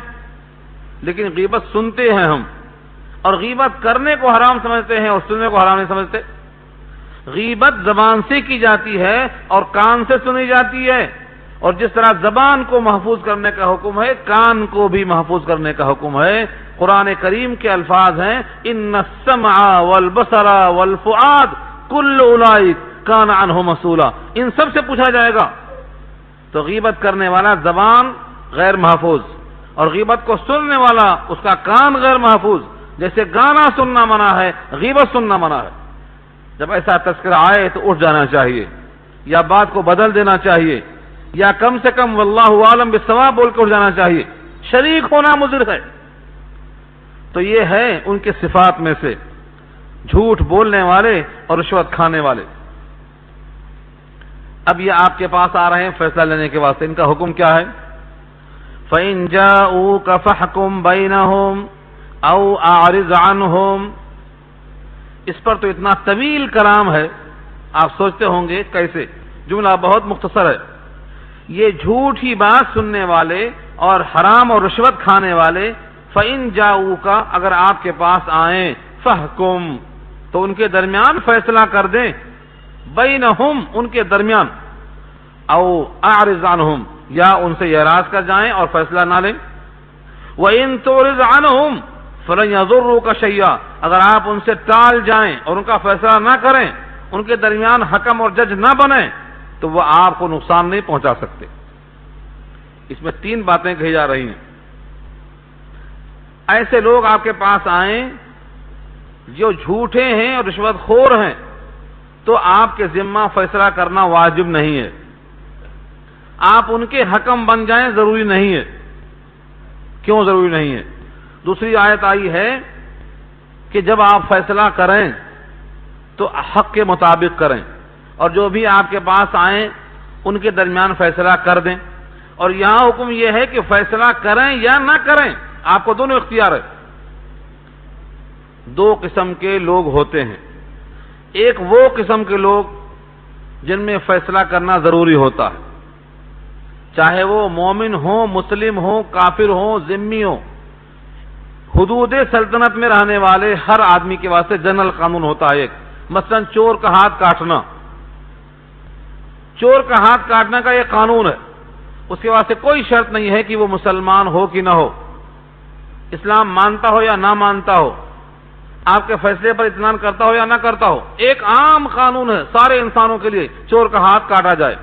لیکن غیبت سنتے ہیں ہم، اور غیبت کرنے کو حرام سمجھتے ہیں اور سننے کو حرام نہیں سمجھتے۔ غیبت زبان سے کی جاتی ہے اور کان سے سنی جاتی ہے، اور جس طرح زبان کو محفوظ کرنے کا حکم ہے، کان کو بھی محفوظ کرنے کا حکم ہے۔ قرآن کریم کے الفاظ ہیں ان السمع والبصر والفؤاد کل اولئک کان عنہ مسئولا، ان سب سے پوچھا جائے گا۔ تو غیبت کرنے والا زبان غیر محفوظ، اور غیبت کو سننے والا اس کا کان غیر محفوظ۔ جیسے گانا سننا منع ہے، غیبت سننا منع ہے۔ جب ایسا تذکرہ آئے تو اٹھ جانا چاہیے، یا بات کو بدل دینا چاہیے، یا کم سے کم واللہ عالم بالصواب بول کے اٹھ جانا چاہیے۔ شریک ہونا مضر ہے۔ تو یہ ہے ان کے صفات میں سے جھوٹ بولنے والے اور رشوت کھانے والے۔ اب یہ آپ کے پاس آ رہے ہیں فیصلہ لینے کے واسطے، ان کا حکم کیا ہے؟ فَإِن جَاءُوكَ فَاحْكُم بَيْنَهُمْ أَوْ أَعْرِضْ عَنْهُمْ۔ اس پر تو اتنا طویل کلام ہے، آپ سوچتے ہوں گے کیسے؟ جملہ بہت مختصر ہے۔ یہ جھوٹ ہی بات سننے والے اور حرام اور رشوت کھانے والے، فَإِن جَاءُوكَ، اگر آپ کے پاس آئیں، فَاحْكُم، تو ان کے درمیان فیصلہ کر دیں، بینہم، ان کے درمیان، او اعرض عنہم، یا ان سے اعراض کر جائیں اور فیصلہ نہ لیں۔ وَإِن تُعْرِضْ عَنْهُمْ فَلَنْ يَضُرُّوكَ شَيْئًا، اگر آپ ان سے ٹال جائیں اور ان کا فیصلہ نہ کریں، ان کے درمیان حکم اور جج نہ بنیں، تو وہ آپ کو نقصان نہیں پہنچا سکتے۔ اس میں 3 باتیں کہی جا رہی ہیں۔ ایسے لوگ آپ کے پاس آئیں جو جھوٹے ہیں اور رشوت خور ہیں، تو آپ کے ذمہ فیصلہ کرنا واجب نہیں ہے، آپ ان کے حکم بن جائیں ضروری نہیں ہے۔ کیوں ضروری نہیں ہے؟ دوسری آیت آئی ہے کہ جب آپ فیصلہ کریں تو حق کے مطابق کریں، اور جو بھی آپ کے پاس آئیں ان کے درمیان فیصلہ کر دیں۔ اور یہاں حکم یہ ہے کہ فیصلہ کریں یا نہ کریں، آپ کو دونوں اختیار ہے۔ 2 قسم کے لوگ ہوتے ہیں، ایک وہ قسم کے لوگ جن میں فیصلہ کرنا ضروری ہوتا ہے، چاہے وہ مومن ہوں، مسلم ہوں، کافر ہوں، ذمی ہوں۔ حدود سلطنت میں رہنے والے ہر آدمی کے واسطے جنرل قانون ہوتا ہے ایک، مثلا چور کا ہاتھ کاٹنا، چور کا ہاتھ کاٹنے کا یہ قانون ہے، اس کے واسطے کوئی شرط نہیں ہے کہ وہ مسلمان ہو کہ نہ ہو، اسلام مانتا ہو یا نہ مانتا ہو، آپ کے فیصلے پر اطمینان کرتا ہو یا نہ کرتا ہو، ایک عام قانون ہے سارے انسانوں کے لیے، چور کا ہاتھ کاٹا جائے۔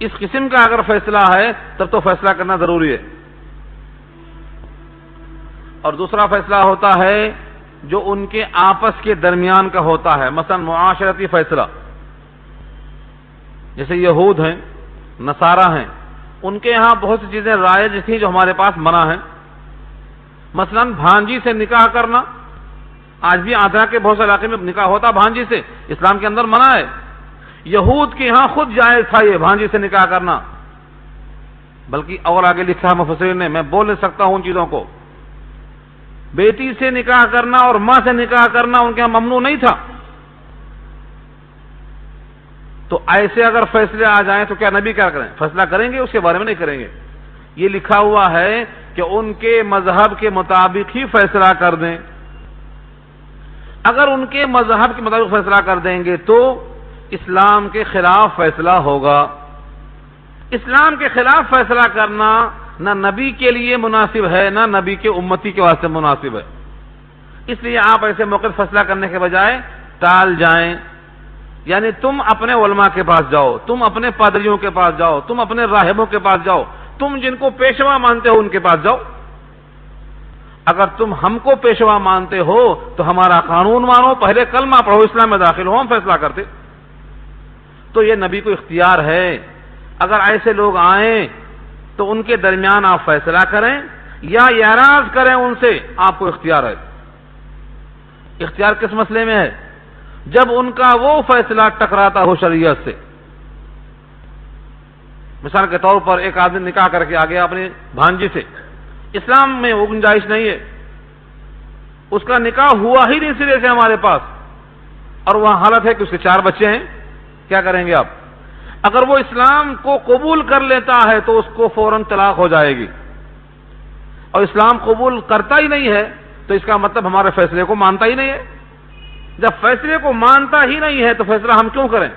اس قسم کا اگر فیصلہ ہے تب تو فیصلہ کرنا ضروری ہے۔ اور دوسرا فیصلہ ہوتا ہے جو ان کے آپس کے درمیان کا ہوتا ہے، مثلا معاشرتی فیصلہ، جیسے یہود ہیں، نصارہ ہیں، ان کے ہاں بہت سی چیزیں رائج تھیں جو ہمارے پاس منع ہیں، مثلا بھانجی سے نکاح کرنا، آج بھی آندھرا کے بہت سے علاقے میں نکاح ہوتا بھانجی سے، اسلام کے اندر منع ہے۔ یہود کے ہاں خود جائز تھا یہ بھانجی سے نکاح کرنا، بلکہ اور آگے لکھا ہے مفسرین نے، میں بول نہیں سکتا ہوں ان چیزوں کو، بیٹی سے نکاح کرنا اور ماں سے نکاح کرنا ان کے ہاں ممنوع نہیں تھا۔ تو ایسے اگر فیصلے آ جائیں تو کیا نبی کیا کریں؟ فیصلہ کریں گے؟ اس کے بارے میں نہیں کریں گے۔ یہ لکھا ہوا ہے کہ ان کے مذہب کے مطابق ہی فیصلہ کر دیں۔ اگر ان کے مذہب کے مطابق فیصلہ کر دیں گے تو اسلام کے خلاف فیصلہ ہوگا۔ اسلام کے خلاف فیصلہ کرنا نہ نبی کے لیے مناسب ہے، نہ نبی کے امتی کے واسطے مناسب ہے۔ اس لیے آپ ایسے موقع فیصلہ کرنے کے بجائے ٹال جائیں، یعنی تم اپنے علماء کے پاس جاؤ، تم اپنے پادریوں کے پاس جاؤ، تم اپنے راہبوں کے پاس جاؤ، تم جن کو پیشوا مانتے ہو ان کے پاس جاؤ۔ اگر تم ہم کو پیشوا مانتے ہو تو ہمارا قانون مانو، پہلے کلمہ پڑھو، اسلام میں داخل ہو، ہم فیصلہ کرتے۔ تو یہ نبی کو اختیار ہے۔ اگر ایسے لوگ آئیں تو ان کے درمیان آپ فیصلہ کریں یا اعراض کریں ان سے، آپ کو اختیار ہے۔ اختیار کس مسئلے میں ہے؟ جب ان کا وہ فیصلہ ٹکراتا ہو شریعت سے۔ مثال کے طور پر ایک آدمی نکاح کر کے آ گیا اپنی بھانجی سے، اسلام میں وہ گنجائش نہیں ہے، اس کا نکاح ہوا ہی نہیں سرے سے ہمارے پاس، اور وہاں حالت ہے کہ اس کے 4 بچے ہیں، کیا کریں گے آپ؟ اگر وہ اسلام کو قبول کر لیتا ہے تو اس کو فوراً طلاق ہو جائے گی، اور اسلام قبول کرتا ہی نہیں ہے تو اس کا مطلب ہمارے فیصلے کو مانتا ہی نہیں ہے۔ جب فیصلے کو مانتا ہی نہیں ہے تو فیصلہ ہم کیوں کریں؟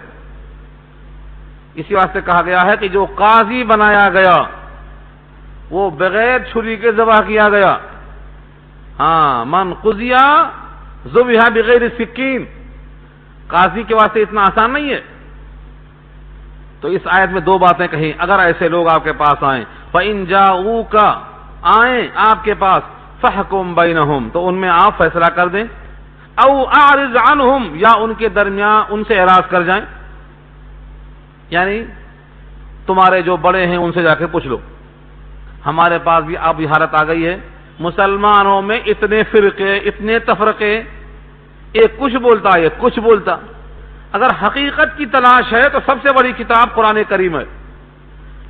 اسی واسطے کہا گیا ہے کہ جو قاضی بنایا گیا وہ بغیر چھری کے ذبح کیا گیا۔ ہاں، من قضیا ذبح بغیر سکین، قاضی کے واسطے اتنا آسان نہیں ہے۔ تو اس آیت میں 2 باتیں کہیں، اگر ایسے لوگ آپ کے پاس آئیں، فَإِن جَاءُوكَ، آئیں آپ کے پاس، فَحْكُم بَيْنَهُمْ، تو ان میں آپ فیصلہ کر دیں، او اعرض عنہم، یا ان کے درمیان ان سے اعراض کر جائیں، یعنی تمہارے جو بڑے ہیں ان سے جا کے پوچھ لو۔ ہمارے پاس بھی اب یہ حالت آ گئی ہے، مسلمانوں میں اتنے فرقے، اتنے تفرقے، ایک کچھ بولتا ہے ایک کچھ بولتا۔ اگر حقیقت کی تلاش ہے تو سب سے بڑی کتاب قرآن کریم ہے،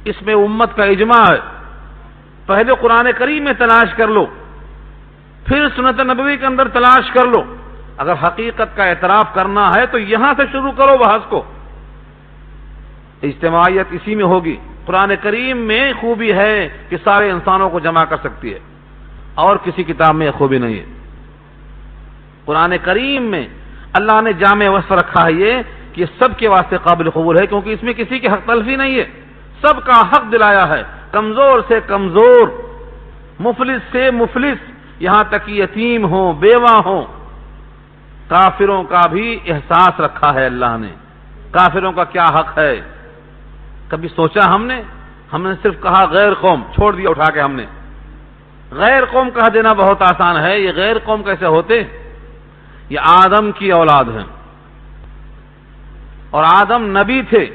اس میں امت کا اجماع ہے۔ پہلے قرآن کریم میں تلاش کر لو، پھر سنت نبوی کے اندر تلاش کر لو۔ اگر حقیقت کا اعتراف کرنا ہے تو یہاں سے شروع کرو بحث کو، اجتماعیت اسی میں ہوگی۔ قرآن کریم میں خوبی ہے کہ سارے انسانوں کو جمع کر سکتی ہے، اور کسی کتاب میں خوبی نہیں ہے۔ قرآن کریم میں اللہ نے جامع وصف رکھا ہے یہ کہ سب کے واسطے قابل قبول ہے، کیونکہ اس میں کسی کی حق تلفی نہیں ہے، سب کا حق دلایا ہے، کمزور سے کمزور، مفلس سے مفلس، یہاں تک کہ یتیم ہوں، بیوہ ہوں، کافروں کا بھی احساس رکھا ہے اللہ نے، کافروں کا کیا حق ہے۔ کبھی سوچا ہم نے صرف کہا غیر قوم، چھوڑ دیا اٹھا کے ہم نے۔ غیر قوم کہہ دینا بہت آسان ہے، یہ غیر قوم کیسے ہوتے؟ یہ آدم کی اولاد ہیں، اور آدم نبی تھے،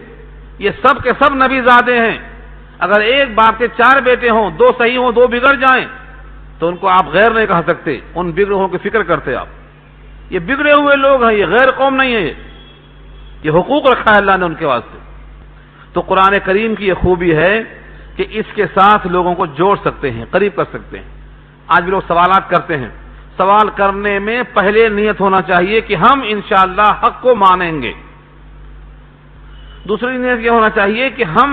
یہ سب کے سب نبی زادے ہیں۔ اگر ایک باپ کے 4 بیٹے ہوں، 2 صحیح ہوں 2 بگڑ جائیں تو ان کو آپ غیر نہیں کہہ سکتے، ان بگڑوں کی فکر کرتے آپ۔ یہ بگڑے ہوئے لوگ ہیں، یہ غیر قوم نہیں ہے، یہ حقوق رکھا ہے اللہ نے ان کے واسطے۔ تو قرآن کریم کی یہ خوبی ہے کہ اس کے ساتھ لوگوں کو جوڑ سکتے ہیں، قریب کر سکتے ہیں۔ آج بھی لوگ سوالات کرتے ہیں، سوال کرنے میں پہلے نیت ہونا چاہیے کہ ہم انشاءاللہ حق کو مانیں گے۔ دوسری نیت یہ ہونا چاہیے کہ ہم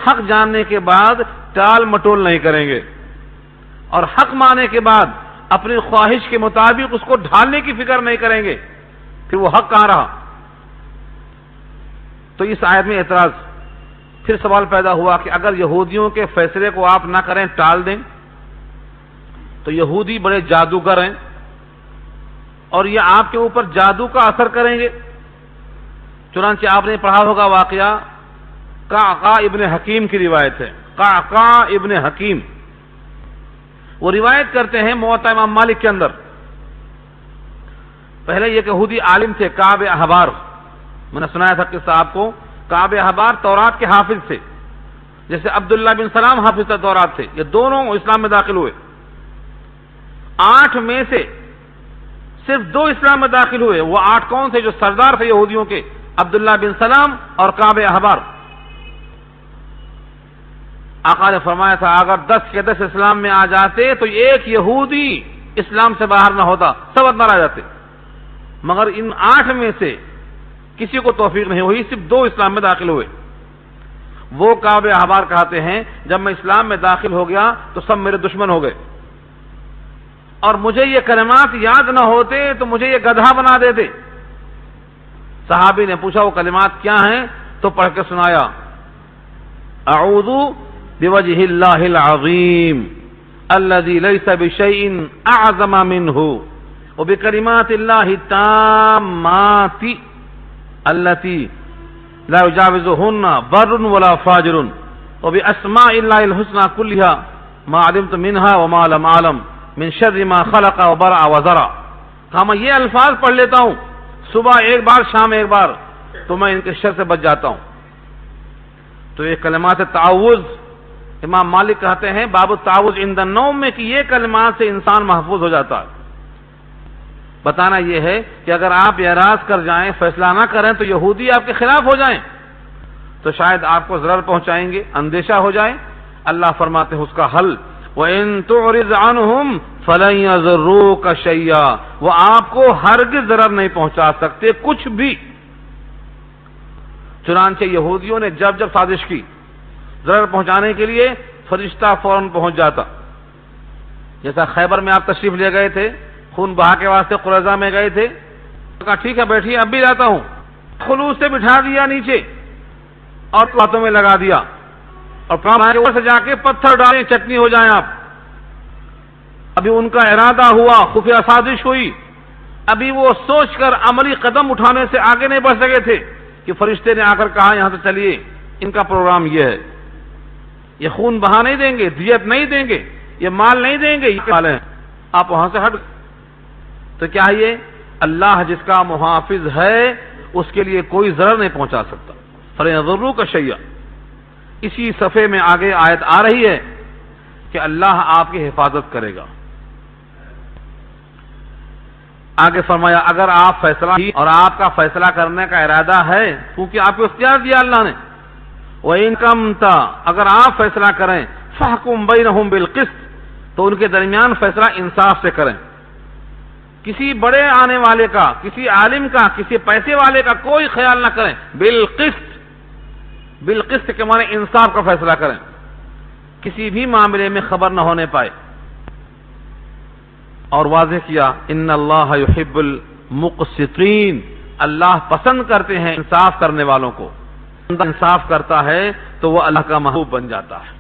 حق جاننے کے بعد ٹال مٹول نہیں کریں گے، اور حق ماننے کے بعد اپنی خواہش کے مطابق اس کو ڈھالنے کی فکر نہیں کریں گے، پھر وہ حق کہاں رہا؟ تو اس آیت میں اعتراض، پھر سوال پیدا ہوا کہ اگر یہودیوں کے فیصلے کو آپ نہ کریں، ٹال دیں، تو یہودی بڑے جادوگر ہیں اور یہ آپ کے اوپر جادو کا اثر کریں گے۔ چنانچہ آپ نے پڑھا ہوگا واقعہ، قعقاع ابن حکیم کی روایت ہے، قعقاع ابن حکیم، وہ روایت کرتے ہیں موطا امام مالک کے اندر۔ پہلے یہ یہودی عالم تھے کعب احبار، میں نے سنایا تھا قصہ آپ کو، کعب احبار تورات کے حافظ تھے، جیسے عبداللہ بن سلام حافظ تورات تھے، یہ دونوں اسلام میں داخل ہوئے۔ 8 میں سے صرف 2 اسلام میں داخل ہوئے۔ وہ 8 کون تھے؟ جو سردار تھے یہودیوں کے، عبداللہ بن سلام اور کعب احبار۔ آقا نے فرمایا تھا اگر 10 کے 10 اسلام میں آ جاتے تو ایک یہودی اسلام سے باہر نہ ہوتا، سب اندر آ جاتے، مگر ان 8 میں سے کسی کو توفیق نہیں ہوئی، صرف 2 اسلام میں داخل ہوئے۔ وہ کعب احبار کہتے ہیں جب میں اسلام میں داخل ہو گیا تو سب میرے دشمن ہو گئے، اور مجھے یہ کلمات یاد نہ ہوتے تو مجھے یہ گدھا بنا دیتے۔ صحابی نے پوچھا وہ کلمات کیا ہیں؟ تو پڑھ کے سنایا، اعوذ بوجہ اللہ العظیم الذی لیس بشیء اعظم منہ وبکلمات اللہ التامات التي لا يجاوزهن بر ولا فاجر وباسماء الله الحسنى كلها ما علمت منها وما لم اعلم من شر ما خلق وبرع وزرع۔ میں یہ الفاظ پڑھ لیتا ہوں، صبح ایک بار شام ایک بار، تو میں ان کے شر سے بچ جاتا ہوں۔ تو یہ کلمات تعوذ امام مالک کہتے ہیں باب التعوذ عند النوم میں کہ یہ کلمات سے انسان محفوظ ہو جاتا ہے۔ بتانا یہ ہے کہ اگر آپ اعراض کر جائیں، فیصلہ نہ کریں تو یہودی آپ کے خلاف ہو جائیں تو شاید آپ کو ضرر پہنچائیں گے، اندیشہ ہو جائے۔ اللہ فرماتے ہیں اس کا حل وَإِن تُعْرِضْ عَنْهُمْ فَلَن يَضُرُّوكَ شَيْئًا، وہ آپ کو ہرگز ضرر نہیں پہنچا سکتے کچھ بھی۔ چنانچہ یہودیوں نے جب جب سازش کی ضرر پہنچانے کے لیے، فرشتہ فوراً پہنچ جاتا۔ جیسا خیبر میں آپ تشریف لے گئے تھے، خون بہا کے واسطے قریظہ میں گئے تھے، کہا ٹھیک ہے بیٹھیے اب بھی جاتا ہوں، خلوص سے بٹھا دیا نیچے اور ہاتھوں میں لگا دیا، اور کے اوپر سے جا کے پتھر ڈالیں چٹنی ہو جائیں آپ۔ ابھی ان کا ارادہ ہوا، خفیہ سازش ہوئی، ابھی وہ سوچ کر عملی قدم اٹھانے سے آگے نہیں بڑھ سکے تھے کہ فرشتے نے آ کر کہا یہاں سے چلیے، ان کا پروگرام یہ ہے، یہ خون بہا نہیں دیں گے، دیت نہیں دیں گے، یہ مال نہیں دیں گے، یہ مال ہیں، آپ وہاں سے ہٹ۔ تو کیا یہ اللہ جس کا محافظ ہے اس کے لیے کوئی ضرر نہیں پہنچا سکتا۔ فَلَن يَضُرُّوكَ شَيْئًا، اسی صفحے میں آگے آیت آ رہی ہے کہ اللہ آپ کی حفاظت کرے گا۔ آگے فرمایا اگر آپ فیصلہ اور آپ کا فیصلہ کرنے کا ارادہ ہے، کیونکہ آپ کو اختیار دیا اللہ نے، وَإِن كَمْتَ، اگر آپ فیصلہ کریں، فَحْكُم بَيْنَهُم بِالْقِسْطِ، تو ان کے درمیان فیصلہ انصاف سے کریں۔ کسی بڑے آنے والے کا، کسی عالم کا، کسی پیسے والے کا کوئی خیال نہ کریں، بالقسط، بالقسط کے معنی انصاف کا فیصلہ کریں، کسی بھی معاملے میں خبر نہ ہونے پائے۔ اور واضح کیا ان اللہ یحب المقسطین، اللہ پسند کرتے ہیں انصاف کرنے والوں کو، انصاف کرتا ہے تو وہ اللہ کا محبوب بن جاتا ہے۔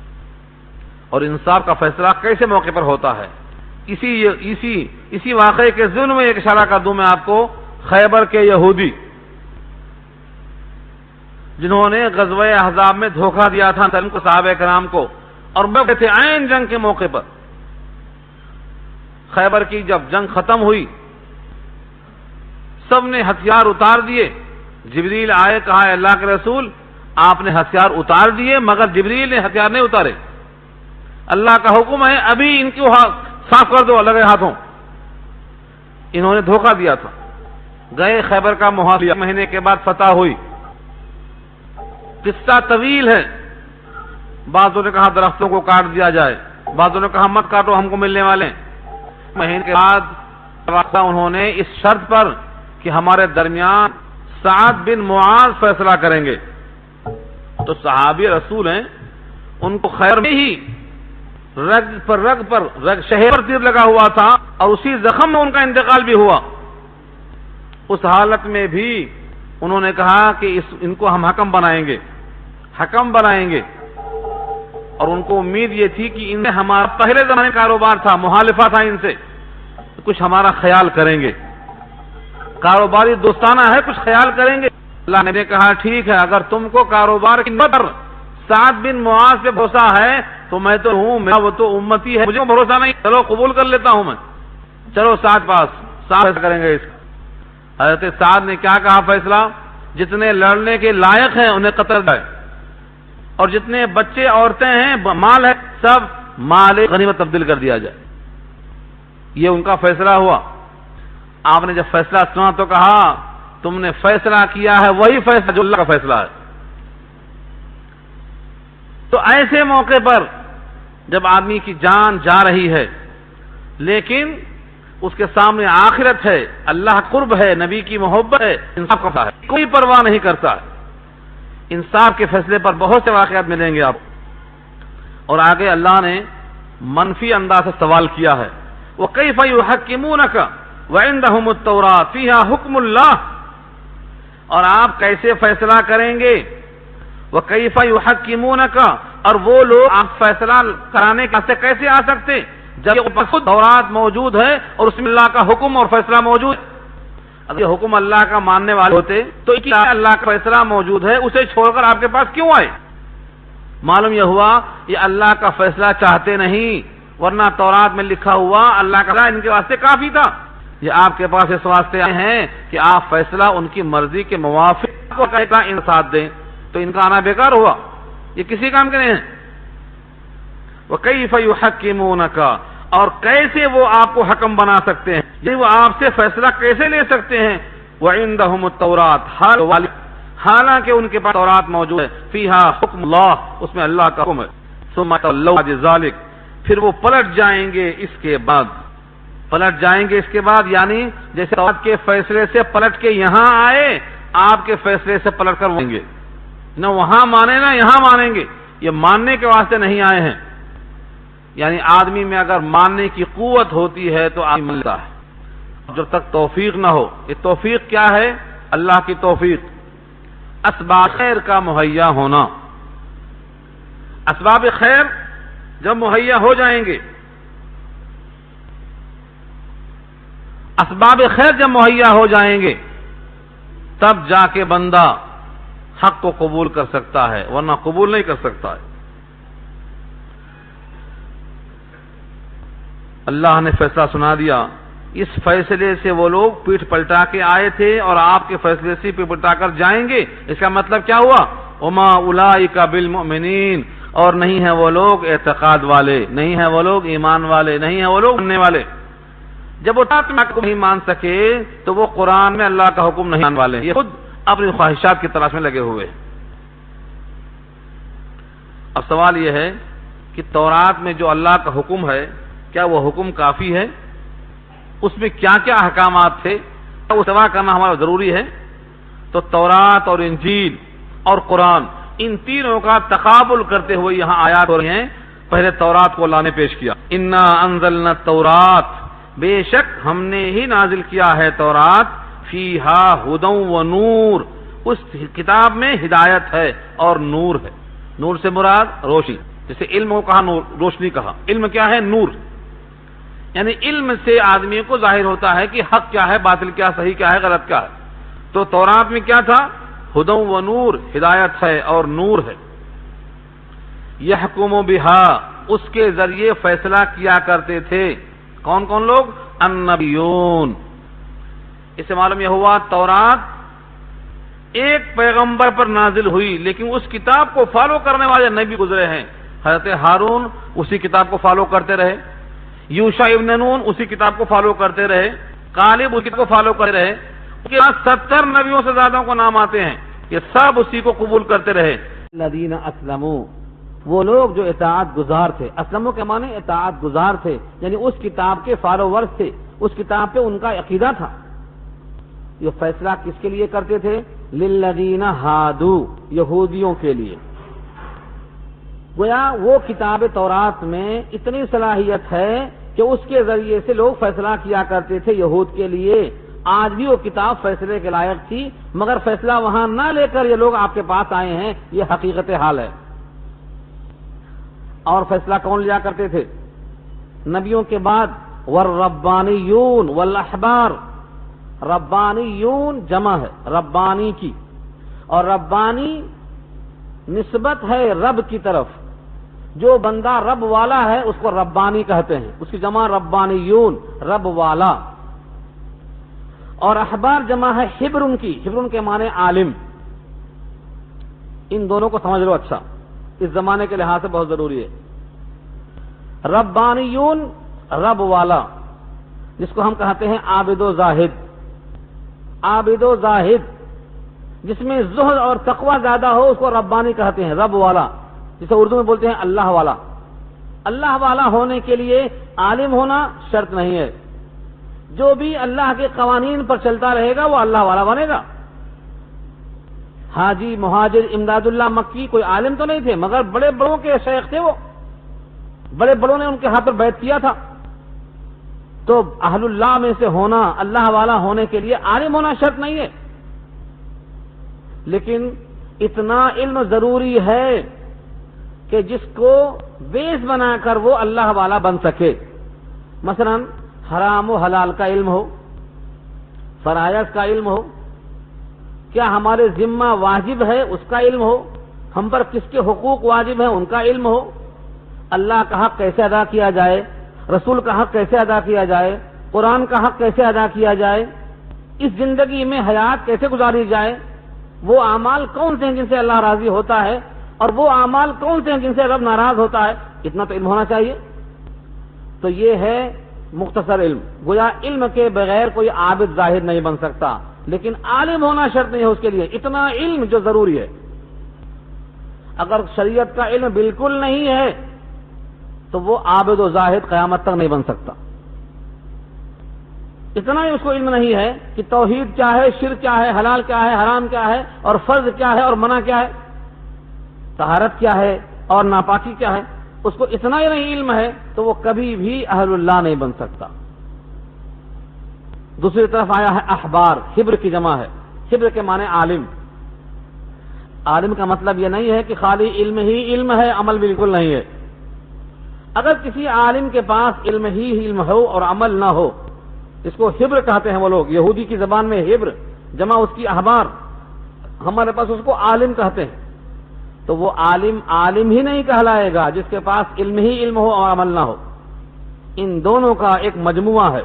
اور انصاف کا فیصلہ کیسے موقع پر ہوتا ہے؟ اسی واقعے کے ضمن میں ایک اشارہ کر دوں میں آپ کو، خیبر کے یہودی جنہوں نے غزوہ احزاب میں دھوکہ دیا تھا ان کو، صحابہ کرام کو، اور وہ تھے عین جنگ کے موقع پر۔ خیبر کی جب جنگ ختم ہوئی، سب نے ہتھیار اتار دیے۔ جبریل آئے، کہا اللہ کے رسول آپ نے ہتھیار اتار دیے، مگر جبریل نے ہتھیار نہیں اتارے، اللہ کا حکم ہے ابھی ان کو صاف کر دو لگے ہاتھوں۔ انہوں نے دھوکہ دیا تھا، گئے خیبر کا محاصرہ، مہینے کے بعد فتح ہوئی۔ قصہ طویل ہے، بعضوں نے کہا درختوں کو کاٹ دیا جائے، بعضوں نے کہا مت کاٹو ہم کو ملنے والے۔ مہینے کے بعد انہوں نے اس شرط پر کہ ہمارے درمیان سعد بن معاذ فیصلہ کریں گے۔ تو صحابی رسول ہیں، ان کو خیر میں ہی رگ شہر پر تیر لگا ہوا تھا، اور اسی زخم میں ان کا انتقال بھی ہوا۔ اس حالت میں بھی انہوں نے کہا کہ ان کو ہم حکم بنائیں گے، اور ان کو امید یہ تھی کہ ان سے ہمارا پہلے زمانے کاروبار تھا، محالفہ تھا ان سے، کچھ ہمارا خیال کریں گے، کاروباری دوستانہ ہے، کچھ خیال کریں گے۔ اللہ نے کہا ٹھیک ہے، اگر تم کو کاروبار کی پر سعد بن معاذ پہ بھروسہ ہے تو میں تو ہوں، میرا وہ تو امتی ہے، مجھے بھروسہ نہیں، چلو قبول کر لیتا ہوں میں، چلو سعد پاس، سعد کریں گے اس کا۔ حضرت سعد نے کیا کہا فیصلہ؟ جتنے لڑنے کے لائق ہیں انہیں قتل جائے، اور جتنے بچے عورتیں ہیں مال ہے سب مال غنیمت تبدیل کر دیا جائے۔ یہ ان کا فیصلہ ہوا۔ آپ نے جب فیصلہ سنا تو کہا تم نے فیصلہ کیا ہے وہی فیصلہ جو اللہ کا فیصلہ ہے۔ تو ایسے موقع پر جب آدمی کی جان جا رہی ہے لیکن اس کے سامنے آخرت ہے، اللہ قرب ہے، نبی کی محبت ہے، انصاف کا ہے، کوئی پرواہ نہیں کرتا۔ انصاف کے فیصلے پر بہت سے واقعات ملیں گے آپ۔ اور آگے اللہ نے منفی انداز سے سوال کیا ہے، وَكَيْفَ يُحَكِّمُونَكَ وَعِنْدَهُمُ التَّوْرَاةُ فِيهَا حُكْمُ اللَّهِ، اور آپ کیسے فیصلہ کریں گے؟ وَكَيْفَ يُحَكِّمُونَكَ، اور وہ لوگ آپ فیصلہ کرانے سے کیسے آ سکتے جب خود تورات موجود ہے اور اس میں اللہ کا حکم اور فیصلہ موجود ہے؟ اگر یہ حکم اللہ کا ماننے والے ہوتے تو اللہ کا فیصلہ موجود ہے، اسے چھوڑ کر آپ کے پاس کیوں آئے؟ معلوم یہ ہوا یہ اللہ کا فیصلہ چاہتے نہیں، ورنہ تورات میں لکھا ہوا اللہ کا فیصلہ ان کے واسطے کافی تھا۔ یہ آپ کے پاس اس واسطے آئے ہیں کہ آپ فیصلہ ان کی مرضی کے موافق کو ان ساتھ دیں، تو ان کا آنا بیکار ہوا، یہ کسی کام کے نہیں ہے۔ وَكَيْفَ يُحَكِّمُونَكَ، اور کیسے وہ آپ کو حکم بنا سکتے ہیں، یعنی وہ آپ سے فیصلہ کیسے لے سکتے ہیں. وَعِندَهُمُ التَّوْرَاۃ، حالانکہ ان کے پاس تورات موجود ہے. فِيهَا حُکْمُ اللَّهِ، اس میں اللہ کا حکم ہے. ثُمَّ تَوَلَّوْا بَعْدَ ذَلِكَ، پھر وہ پلٹ جائیں گے اس کے بعد. پلٹ جائیں گے اس کے بعد یعنی جیسے تورات کے فیصلے سے پلٹ کے یہاں آئے، آپ کے فیصلے سے پلٹ کر مانیں گے. نہ وہاں مانے نہ یہاں مانیں گے. یہ ماننے کے واسطے نہیں آئے ہیں. یعنی آدمی میں اگر ماننے کی قوت ہوتی ہے تو آدمی مانتا ہے، جب تک توفیق نہ ہو. یہ توفیق کیا ہے؟ اللہ کی توفیق، اسباب خیر کا مہیا ہونا. اسباب خیر جب مہیا ہو جائیں گے، اسباب خیر جب مہیا ہو جائیں گے تب جا کے بندہ حق کو قبول کر سکتا ہے، ورنہ قبول نہیں کر سکتا ہے. اللہ نے فیصلہ سنا دیا. اس فیصلے سے وہ لوگ پیٹھ پلٹا کے آئے تھے اور آپ کے فیصلے سے پیٹھ پلٹا کر جائیں گے. اس کا مطلب کیا ہوا؟ وما اولئک بالمؤمنین، اور نہیں ہیں وہ لوگ اعتقاد والے، نہیں ہیں وہ لوگ ایمان والے، نہیں ہیں وہ لوگ ماننے والے. جب وہ کو نہیں مان سکے تو وہ قرآن میں اللہ کا حکم نہیں ماننے والے، یہ خود اپنی خواہشات کی تلاش میں لگے ہوئے. اب سوال یہ ہے کہ تورات میں جو اللہ کا حکم ہے، کیا وہ حکم کافی ہے؟ اس میں کیا کیا احکامات تھے، وہ اتباع کرنا ہمارا ضروری ہے. تو تورات اور انجیل اور قرآن، ان تینوں کا تقابل کرتے ہوئے یہاں آیات ہو رہی ہیں. پہلے تورات کو اللہ نے پیش کیا، انا انزلنا التورات، بے شک ہم نے ہی نازل کیا ہے تورات، فیہا ہدی و نور، اس کتاب میں ہدایت ہے اور نور ہے. نور سے مراد روشنی، جیسے علم کو کہا نور، روشنی کہا. علم کیا ہے؟ نور. یعنی علم سے آدمی کو ظاہر ہوتا ہے کہ حق کیا ہے، باطل کیا، صحیح کیا ہے، غلط کیا ہے. تو تورات میں کیا تھا؟ ہدی و نور، ہدایت ہے اور نور ہے. یحکم بہا، اس کے ذریعے فیصلہ کیا کرتے تھے. کون کون لوگ؟ النبیون. اس سے معلوم یہ ہوا تورات ایک پیغمبر پر نازل ہوئی، لیکن اس کتاب کو فالو کرنے والے نبی گزرے ہیں. حضرت ہارون اسی کتاب کو فالو کرتے رہے، یوشع ابن نون اسی کتاب کو فالو کرتے رہے، کالب اسی کو فالو کرتے رہے. اس کے بعد 70 نبیوں سے زیادہ کو نام آتے ہیں، یہ سب اسی کو قبول کرتے رہے. الذین اسلموا، وہ لوگ جو اطاعت گزار تھے. اسلموا کے معنی اطاعت گزار تھے، یعنی اس کتاب کے فالوورز تھے، اس کتاب پہ ان کا عقیدہ تھا. یہ فیصلہ کس کے لیے کرتے تھے؟ للذین ہادو، یہودیوں کے لیے. گویا وہ کتاب تورات میں اتنی صلاحیت ہے کہ اس کے ذریعے سے لوگ فیصلہ کیا کرتے تھے یہود کے لیے. آج بھی وہ کتاب فیصلے کے لائق تھی، مگر فیصلہ وہاں نہ لے کر یہ لوگ آپ کے پاس آئے ہیں، یہ حقیقت حال ہے. اور فیصلہ کون لیا کرتے تھے؟ نبیوں کے بعد والربانیون والاحبار. ربانیون جمع ہے ربانی کی، اور ربانی نسبت ہے رب کی طرف. جو بندہ رب والا ہے اس کو ربانی کہتے ہیں، اس کی جمع ربانیون، رب والا. اور احبار جمع ہے حبرن کی، حبرن کے معنی عالم. ان دونوں کو سمجھ لو اچھا، اس زمانے کے لحاظ سے بہت ضروری ہے. ربانیون رب والا، جس کو ہم کہتے ہیں عابد و زاہد. عابد و زاہد جس میں زہد اور تقوی زیادہ ہو اس کو ربانی کہتے ہیں، رب والا، جسے اردو میں بولتے ہیں اللہ والا. اللہ والا ہونے کے لیے عالم ہونا شرط نہیں ہے. جو بھی اللہ کے قوانین پر چلتا رہے گا وہ اللہ والا بنے گا. حاجی مہاجر امداد اللہ مکی کوئی عالم تو نہیں تھے، مگر بڑے بڑوں کے شیخ تھے. وہ بڑے بڑوں نے ان کے ہاتھ پر بیعت کیا تھا. تو اہل اللہ میں سے ہونا، اللہ والا ہونے کے لیے عالم ہونا شرط نہیں ہے، لیکن اتنا علم ضروری ہے کہ جس کو بیس بنا کر وہ اللہ والا بن سکے. مثلا حرام و حلال کا علم ہو، فرائض کا علم ہو، کیا ہمارے ذمہ واجب ہے اس کا علم ہو، ہم پر کس کے حقوق واجب ہیں ان کا علم ہو، اللہ کا حق کیسے ادا کیا جائے، رسول کا حق کیسے ادا کیا جائے، قرآن کا حق کیسے ادا کیا جائے، اس زندگی میں حیات کیسے گزاری جائے، وہ اعمال کون سے ہیں جن سے اللہ راضی ہوتا ہے، اور وہ اعمال کون سے ہیں جن سے رب ناراض ہوتا ہے، اتنا تو علم ہونا چاہیے۔ تو یہ ہے مختصر علم۔ گویا علم کے بغیر کوئی عابد زاہد نہیں بن سکتا، لیکن عالم ہونا شرط نہیں ہے اس کے لیے، اتنا علم جو ضروری ہے۔ اگر شریعت کا علم بالکل نہیں ہے تو وہ عابد و زاہد قیامت تک نہیں بن سکتا۔ اتنا ہی اس کو علم نہیں ہے کہ توحید کیا ہے، شرک کیا ہے، حلال کیا ہے، حرام کیا ہے، اور فرض کیا ہے اور منع کیا ہے، طہارت کیا ہے اور ناپاکی کیا ہے، اس کو اتنا ہی نہیں علم ہے تو وہ کبھی بھی اہل اللہ نہیں بن سکتا۔ دوسری طرف آیا ہے احبار، حبر کی جمع ہے، حبر کے معنی عالم۔ عالم کا مطلب یہ نہیں ہے کہ خالی علم ہی علم ہے، عمل بالکل نہیں ہے۔ اگر کسی عالم کے پاس علم ہی علم ہو اور عمل نہ ہو، اس کو حبر کہتے ہیں وہ لوگ، یہودی کی زبان میں حبر، جمع اس کی احبار، ہمارے پاس اس کو عالم کہتے ہیں۔ تو وہ عالم عالم ہی نہیں کہلائے گا جس کے پاس علم ہی علم ہو اور عمل نہ ہو۔ ان دونوں کا ایک مجموعہ ہے۔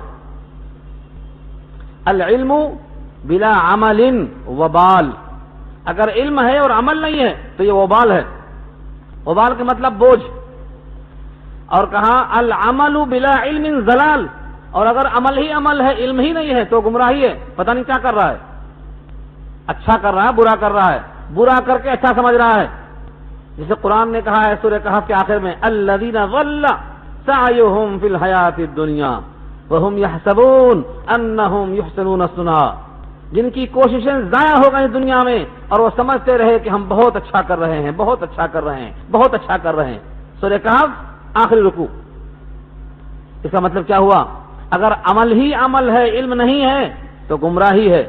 العلم بلا عمل وبال، اگر علم ہے اور عمل نہیں ہے تو یہ وبال ہے۔ وبال کا مطلب بوجھ، اور کہا العمل بلا علم ضلال، اور اگر عمل ہی عمل ہے، علم ہی نہیں ہے تو گمراہی ہے، پتہ نہیں کیا کر رہا ہے، اچھا کر رہا ہے برا کر رہا ہے، برا کر کے اچھا سمجھ رہا ہے۔ جسے قرآن نے کہا ہے سورہ کہف کے آخر میں الذین ضل سعیہم فی الحیات الدنیا وہم یحسبون انہم یحسنون صنعا، جن کی کوششیں ضائع ہو گئی دنیا میں اور وہ سمجھتے رہے کہ ہم بہت اچھا کر رہے ہیں، بہت اچھا کر رہے ہیں، بہت اچھا کر رہے ہیں۔ سورہ کہف آخری رکوع۔ اس کا مطلب کیا ہوا؟ اگر عمل ہی عمل ہے، علم نہیں ہے تو گمراہی ہے،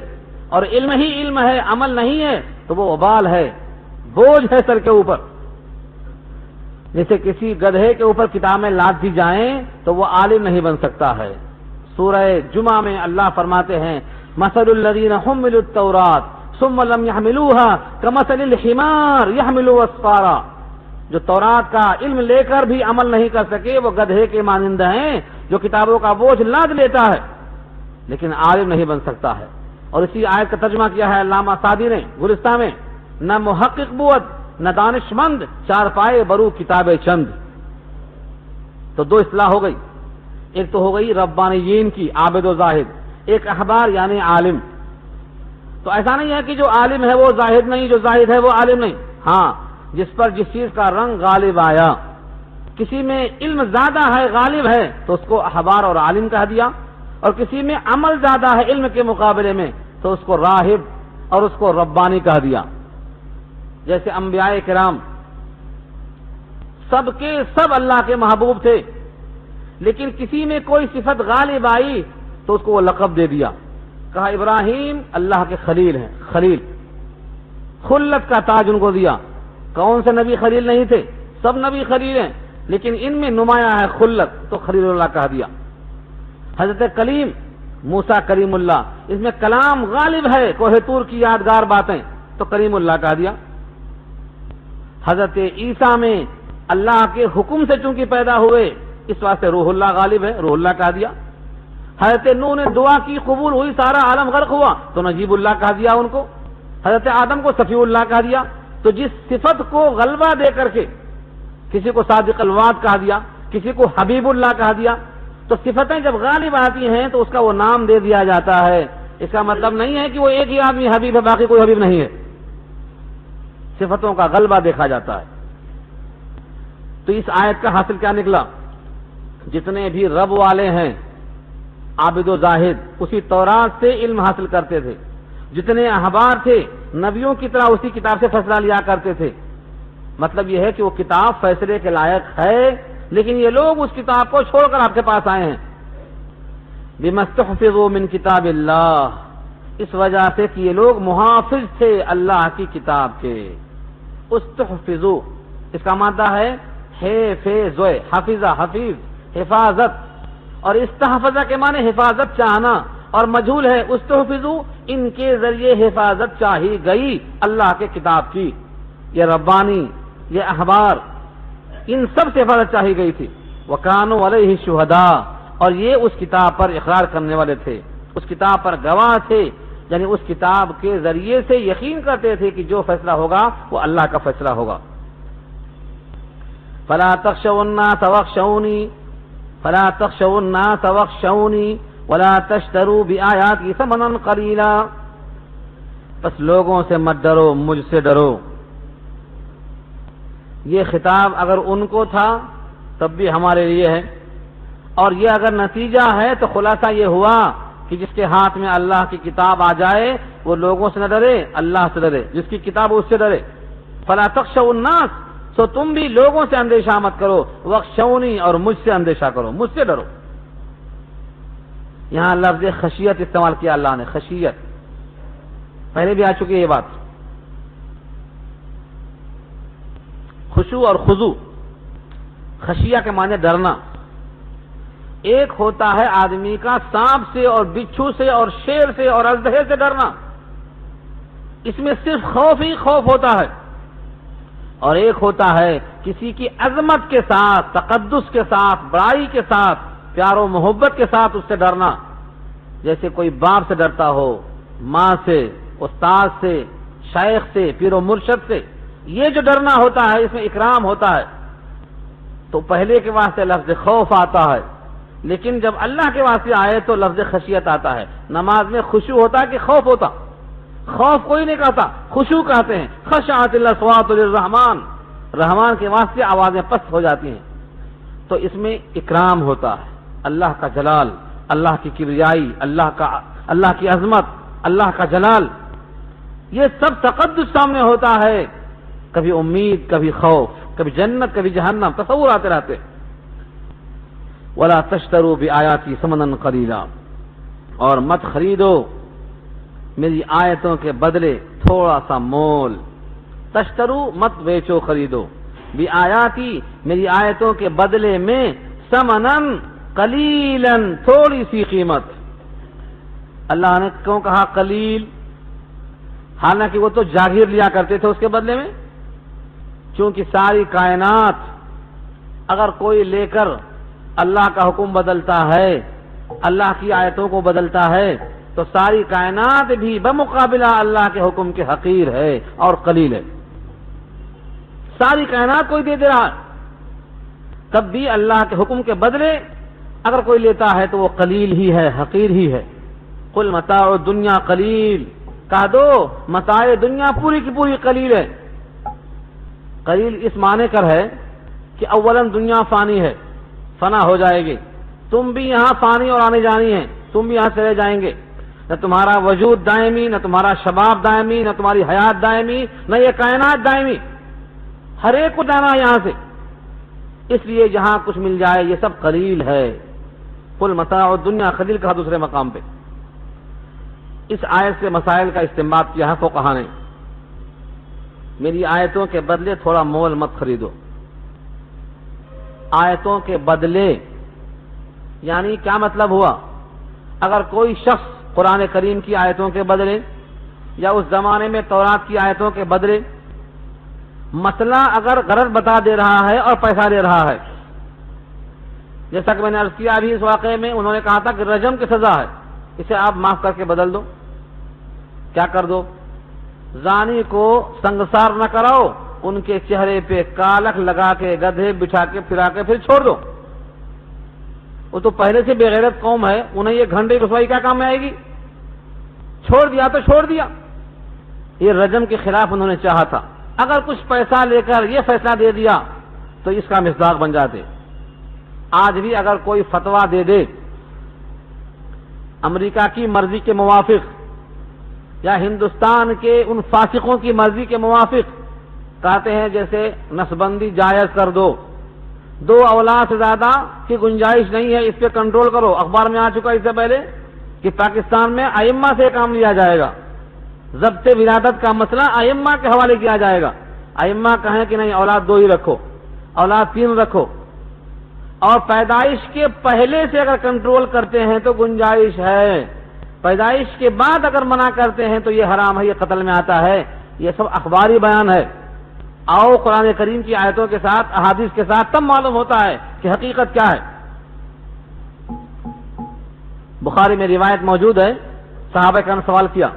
اور علم ہی علم ہے، عمل نہیں ہے تو وہ وبال ہے، بوجھ ہے سر کے اوپر۔ جیسے کسی گدھے کے اوپر کتابیں لاد دی جائیں تو وہ عالم نہیں بن سکتا ہے۔ سورہ جمعہ میں اللہ فرماتے ہیں مثل الذین حملوا التوراۃ ثم لم يحملوها كمثل الحمار يحمل اسفارا، جو تورات کا علم لے کر بھی عمل نہیں کر سکے وہ گدھے کے مانند ہیں جو کتابوں کا بوجھ لاد لیتا ہے لیکن عالم نہیں بن سکتا ہے۔ اور اسی آیت کا ترجمہ کیا ہے علامہ سعدی نے گلستہ میں، نہ محقق بود نہ دانش مند، چار پائے برو کتابیں چند۔ تو دو اصطلاح ہو گئی، ایک تو ہو گئی ربانیین کی عابد و زاہد، ایک احبار یعنی عالم۔ تو ایسا نہیں ہے کہ جو عالم ہے وہ زاہد نہیں، جو زاہد ہے وہ عالم نہیں۔ ہاں، جس پر جس چیز کا رنگ غالب آیا، کسی میں علم زیادہ ہے غالب ہے تو اس کو احبار اور عالم کہہ دیا، اور کسی میں عمل زیادہ ہے علم کے مقابلے میں تو اس کو راہب اور اس کو ربانی کہہ دیا۔ جیسے انبیاء کرام سب کے سب اللہ کے محبوب تھے، لیکن کسی میں کوئی صفت غالب آئی تو اس کو وہ لقب دے دیا، کہا ابراہیم اللہ کے خلیل ہیں، خلیل، خلت کا تاج ان کو دیا۔ کون سے نبی خلیل نہیں تھے؟ سب نبی خلیل ہیں، لیکن ان میں نمایاں ہے خلت تو خلیل اللہ کہہ دیا۔ حضرت کلیم موسیٰ کریم اللہ، اس میں کلام غالب ہے، کوہ طور کی یادگار باتیں تو کریم اللہ کہہ دیا۔ حضرت عیسیٰ میں اللہ کے حکم سے چونکہ پیدا ہوئے اس واسطے روح اللہ غالب ہے، روح اللہ کہہ دیا۔ حضرت نوح نے دعا کی، قبول ہوئی، سارا عالم غرق ہوا تو نجیب اللہ کہہ دیا ان کو۔ حضرت آدم کو صفی اللہ کہہ دیا۔ تو جس صفت کو غلبہ دے کر کے کسی کو صادق الوعد کہہ دیا، کسی کو حبیب اللہ کہہ دیا، تو صفتیں جب غالب آتی ہیں تو اس کا وہ نام دے دیا جاتا ہے۔ اس کا مطلب نہیں ہے کہ وہ ایک ہی آدمی حبیب ہے، باقی کوئی حبیب نہیں ہے، صفتوں کا غلبہ دیکھا جاتا ہے۔ تو اس آیت کا حاصل کیا نکلا؟ جتنے بھی رب والے ہیں عابد و زاہد اسی تورات سے علم حاصل کرتے تھے، جتنے احبار تھے نبیوں کی طرح اسی کتاب سے فیصلہ لیا کرتے تھے۔ مطلب یہ ہے کہ وہ کتاب فیصلے کے لائق ہے، لیکن یہ لوگ اس کتاب کو چھوڑ کر آپ کے پاس آئے ہیں۔ بِمَسْتُحْفِظُوا مِنْ کتاب اللہ، اس وجہ سے کہ یہ لوگ محافظ تھے اللہ کی کتاب کے۔ استحفظوا اس کا مادہ ہے حفظ، حفظہ حفیظ حفاظت، اور استحفظہ کے معنی حفاظت چاہنا، اور مجہول ہے استحفظوا، ان کے ذریعے حفاظت چاہی گئی اللہ کے کتاب کی۔ یہ ربانی، یہ احبار، ان سب سے حفاظت چاہی گئی تھی۔ وَكَانُوا عَلَيْهِ شُهَدَاءَ، اور یہ اس کتاب پر اقرار کرنے والے تھے، اس کتاب پر گواہ تھے، یعنی اس کتاب کے ذریعے سے یقین کرتے تھے کہ جو فیصلہ ہوگا وہ اللہ کا فیصلہ ہوگا۔ فلا تخشوا الناس واخشوني فلا تخشوا الناس واخشوني ولا تشتروا بآياتي ثمنا قليلا، بس لوگوں سے مت ڈرو، مجھ سے ڈرو۔ یہ خطاب اگر ان کو تھا تب بھی ہمارے لیے ہے، اور یہ اگر نتیجہ ہے تو خلاصہ یہ ہوا کہ جس کے ہاتھ میں اللہ کی کتاب آ جائے وہ لوگوں سے نہ ڈرے، اللہ سے ڈرے، جس کی کتاب اس سے ڈرے۔ فلا تخشوا الناس، سو تم بھی لوگوں سے اندیشہ مت کرو، واخشونی، اور مجھ سے اندیشہ کرو، مجھ سے ڈرو۔ یہاں لفظ خشیت استعمال کیا اللہ نے، خشیت، پہلے بھی آ چکی ہے یہ بات۔ خشوع اور خضوع، خشیہ کے معنی ڈرنا۔ ایک ہوتا ہے آدمی کا سانپ سے اور بچھو سے اور شیر سے اور اژدہے سے ڈرنا، اس میں صرف خوف ہی خوف ہوتا ہے، اور ایک ہوتا ہے کسی کی عظمت کے ساتھ، تقدس کے ساتھ، بڑائی کے ساتھ، پیار و محبت کے ساتھ اس سے ڈرنا، جیسے کوئی باپ سے ڈرتا ہو، ماں سے، استاد سے، شیخ سے، پیر و مرشد سے۔ یہ جو ڈرنا ہوتا ہے اس میں اکرام ہوتا ہے، تو پہلے کے واسطے لفظ خوف آتا ہے، لیکن جب اللہ کے واسطے آئے تو لفظ خشیت آتا ہے۔ نماز میں خشوع ہوتا ہے کہ خوف ہوتا؟ خوف کوئی نہیں کہتا، خشوع کہتے ہیں۔ خشعت الاصوات للرحمن، رحمان کے واسطے آوازیں پست ہو جاتی ہیں، تو اس میں اکرام ہوتا ہے، اللہ کا جلال، اللہ کی کبریائی، اللہ کی عظمت، اللہ کا جلال، یہ سب تقدس سامنے ہوتا ہے۔ کبھی امید، کبھی خوف، کبھی جنت، کبھی جہنم، تصور آتے رہتے۔ ولا تشتروا بآیاتی ثمنا قلیلا، اور مت خریدو میری آیتوں کے بدلے تھوڑا سا مول۔ تشترو، مت بیچو، خریدو، بآیاتی، میری آیتوں کے بدلے میں، ثمنا قلیلا، تھوڑی سی قیمت۔ اللہ نے کیوں کہا قلیل؟ حالانکہ وہ تو جاگیر لیا کرتے تھے اس کے بدلے میں، چونکہ ساری کائنات اگر کوئی لے کر اللہ کا حکم بدلتا ہے، اللہ کی آیتوں کو بدلتا ہے، تو ساری کائنات بھی بمقابلہ اللہ کے حکم کے حقیر ہے اور قلیل ہے۔ ساری کائنات کوئی دے رہا ہے، تب بھی اللہ کے حکم کے بدلے اگر کوئی لیتا ہے تو وہ قلیل ہی ہے، حقیر ہی ہے۔ قل متاع الدنیا قلیل، کہہ دو متاع دنیا پوری کی پوری قلیل ہے۔ قلیل اس معنی کر ہے کہ اولاً دنیا فانی ہے، فنا ہو جائے گی، تم بھی یہاں فانی اور آنے جانی ہے، تم بھی یہاں چلے جائیں گے، نہ تمہارا وجود دائمی، نہ تمہارا شباب دائمی، نہ تمہاری حیات دائمی، نہ یہ کائنات دائمی، ہر ایک کو جانا ہے یہاں سے، اس لیے جہاں کچھ مل جائے یہ سب قلیل ہے۔ قل متاع الدنیا قلیل کہا دوسرے مقام پہ۔ اس آیت سے مسائل کا استنباط کیا ہے فقہا نے۔ میری آیتوں کے بدلے تھوڑا مول مت خریدو۔ آیتوں کے بدلے یعنی کیا مطلب ہوا؟ اگر کوئی شخص قرآن کریم کی آیتوں کے بدلے یا اس زمانے میں تورات کی آیتوں کے بدلے مسئلہ اگر غرض بتا دے رہا ہے اور پیسہ دے رہا ہے، جیسا کہ میں نے عرض کیا ابھی اس واقعے میں انہوں نے کہا تھا کہ رجم کی سزا ہے، اسے آپ معاف کر کے بدل دو، کیا کر دو؟ زانی کو سنگسار نہ کراؤ، ان کے چہرے پہ کالک لگا کے گدھے بٹھا کے پھرا کے پھر چھوڑ دو۔ وہ تو پہلے سے بے غیرت قوم ہے، انہیں یہ گھنٹے رسوائی کیا کام میں آئے گی؟ چھوڑ دیا تو چھوڑ دیا۔ یہ رجم کے خلاف انہوں نے چاہا تھا، اگر کچھ پیسہ لے کر یہ فیصلہ دے دیا تو اس کا مصداق بن جاتے۔ آج بھی اگر کوئی فتویٰ دے دے امریکہ کی مرضی کے موافق یا ہندوستان کے ان فاسقوں کی مرضی کے موافق، کہتے ہیں جیسے نسبندی جائز کر دو، 2 اولاد سے زیادہ کی گنجائش نہیں ہے، اس پہ کنٹرول کرو۔ اخبار میں آ چکا اس سے پہلے کہ پاکستان میں ائمہ سے کام لیا جائے گا، ضبط ولادت کا مسئلہ ائمہ کے حوالے کیا جائے گا۔ ائمہ کہیں کہ نہیں اولاد 2 ہی رکھو، اولاد 3 رکھو، اور پیدائش کے پہلے سے اگر کنٹرول کرتے ہیں تو گنجائش ہے، پیدائش کے بعد اگر منع کرتے ہیں تو یہ حرام ہے، یہ قتل میں آتا ہے۔ یہ سب اخباری بیان ہے، آؤ قرآن کریم کی آیتوں کے ساتھ احادیث کے ساتھ تب معلوم ہوتا ہے کہ حقیقت کیا ہے۔ بخاری میں روایت موجود ہے، صحابہ کرام نے سوال کیا،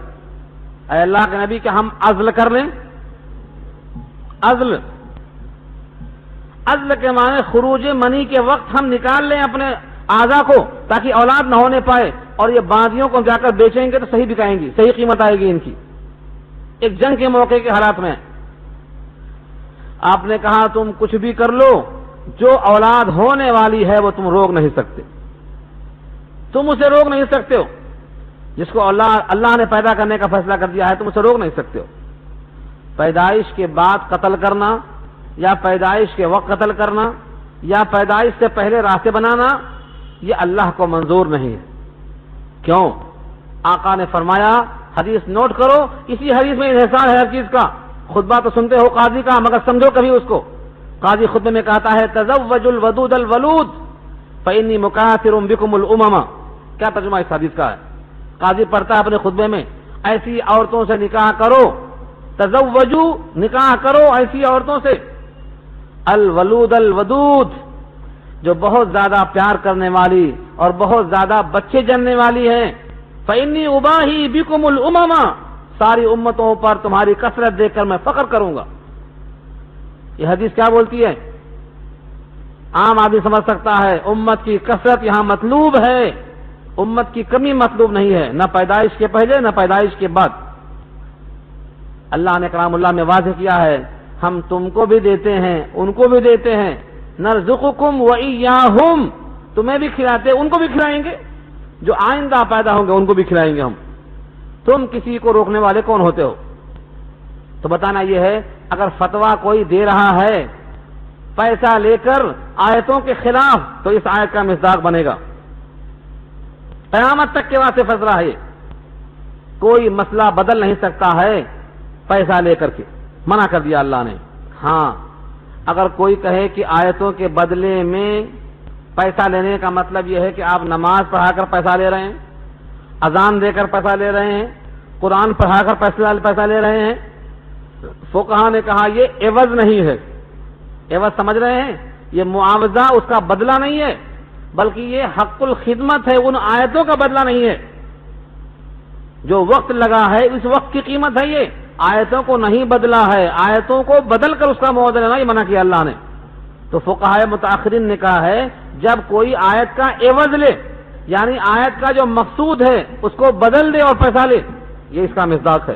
اے اللہ کے نبی کہ ہم عزل کر لیں؟ عزل عزل کے معنی خروج منی کے وقت ہم نکال لیں اپنے اعضا کو تاکہ اولاد نہ ہونے پائے، اور یہ باندیوں کو جا کر بیچیں گے تو صحیح بکائیں گی، صحیح قیمت آئے گی ان کی، ایک جنگ کے موقع کے حالات میں۔ آپ نے کہا تم کچھ بھی کر لو، جو اولاد ہونے والی ہے وہ تم روک نہیں سکتے، تم اسے روک نہیں سکتے ہو، جس کو اللہ نے پیدا کرنے کا فیصلہ کر دیا ہے تم اسے روک نہیں سکتے ہو۔ پیدائش کے بعد قتل کرنا یا پیدائش کے وقت قتل کرنا یا پیدائش سے پہلے راستے بنانا یہ اللہ کو منظور نہیں ہے۔ کیوں؟ آقا نے فرمایا، حدیث نوٹ کرو، اسی حدیث میں انحصار ہے ہر چیز کا۔ خطبہ تو سنتے ہو قاضی کا، مگر سمجھو کبھی اس کو۔ قاضی خطبے میں کہتا ہے تزوجوا الودود الولود فإنی مکاثر بکم الامم۔ کیا ترجمہ اس حدیث کا ہے؟ قاضی پڑھتا ہے اپنے خطبے میں، ایسی عورتوں سے نکاح کرو، تزوجوا نکاح کرو ایسی عورتوں سے، الولود الودود جو بہت زیادہ پیار کرنے والی اور بہت زیادہ بچے جننے والی ہیں، فإنی اباہی بکم الامم، ساری امتوں پر تمہاری کثرت دیکھ کر میں فخر کروں گا۔ یہ حدیث کیا بولتی ہے؟ عام آدمی سمجھ سکتا ہے امت کی کثرت یہاں مطلوب ہے، امت کی کمی مطلوب نہیں ہے، نہ پیدائش کے پہلے نہ پیدائش کے بعد۔ اللہ نے کلام اللہ میں واضح کیا ہے، ہم تم کو بھی دیتے ہیں ان کو بھی دیتے ہیں، نرزقکم وإیاہم، تمہیں بھی کھلاتے ان کو بھی کھلائیں گے، جو آئندہ پیدا ہوں گے ان کو بھی کھلائیں گے ہم۔ تم کسی کو روکنے والے کون ہوتے ہو؟ تو بتانا یہ ہے، اگر فتویٰ کوئی دے رہا ہے پیسہ لے کر آیتوں کے خلاف تو اس آیت کا مصداق بنے گا، قیامت تک کے واسطے فیصلہ ہے۔ کوئی مسئلہ بدل نہیں سکتا ہے پیسہ لے کر کے، منع کر دیا اللہ نے۔ ہاں اگر کوئی کہے کہ آیتوں کے بدلے میں پیسہ لینے کا مطلب یہ ہے کہ آپ نماز پڑھا کر پیسہ لے رہے ہیں، اذان دے کر پیسہ لے رہے ہیں، قرآن پڑھا کر پیسہ لے رہے ہیں، فقہا نے کہا یہ عوض نہیں ہے۔ عوض سمجھ رہے ہیں؟ یہ معاوضہ اس کا بدلہ نہیں ہے، بلکہ یہ حق الخدمت ہے، ان آیتوں کا بدلہ نہیں ہے۔ جو وقت لگا ہے اس وقت کی قیمت ہے، یہ آیتوں کو نہیں بدلا ہے، آیتوں کو بدل کر اس کا معاوضہ لینا یہ منع کیا اللہ نے۔ تو فقہاء متاخرین نے کہا ہے جب کوئی آیت کا عوض لے، یعنی آیت کا جو مقصود ہے اس کو بدل دے اور پیسہ لے، یہ اس کا مصداق ہے۔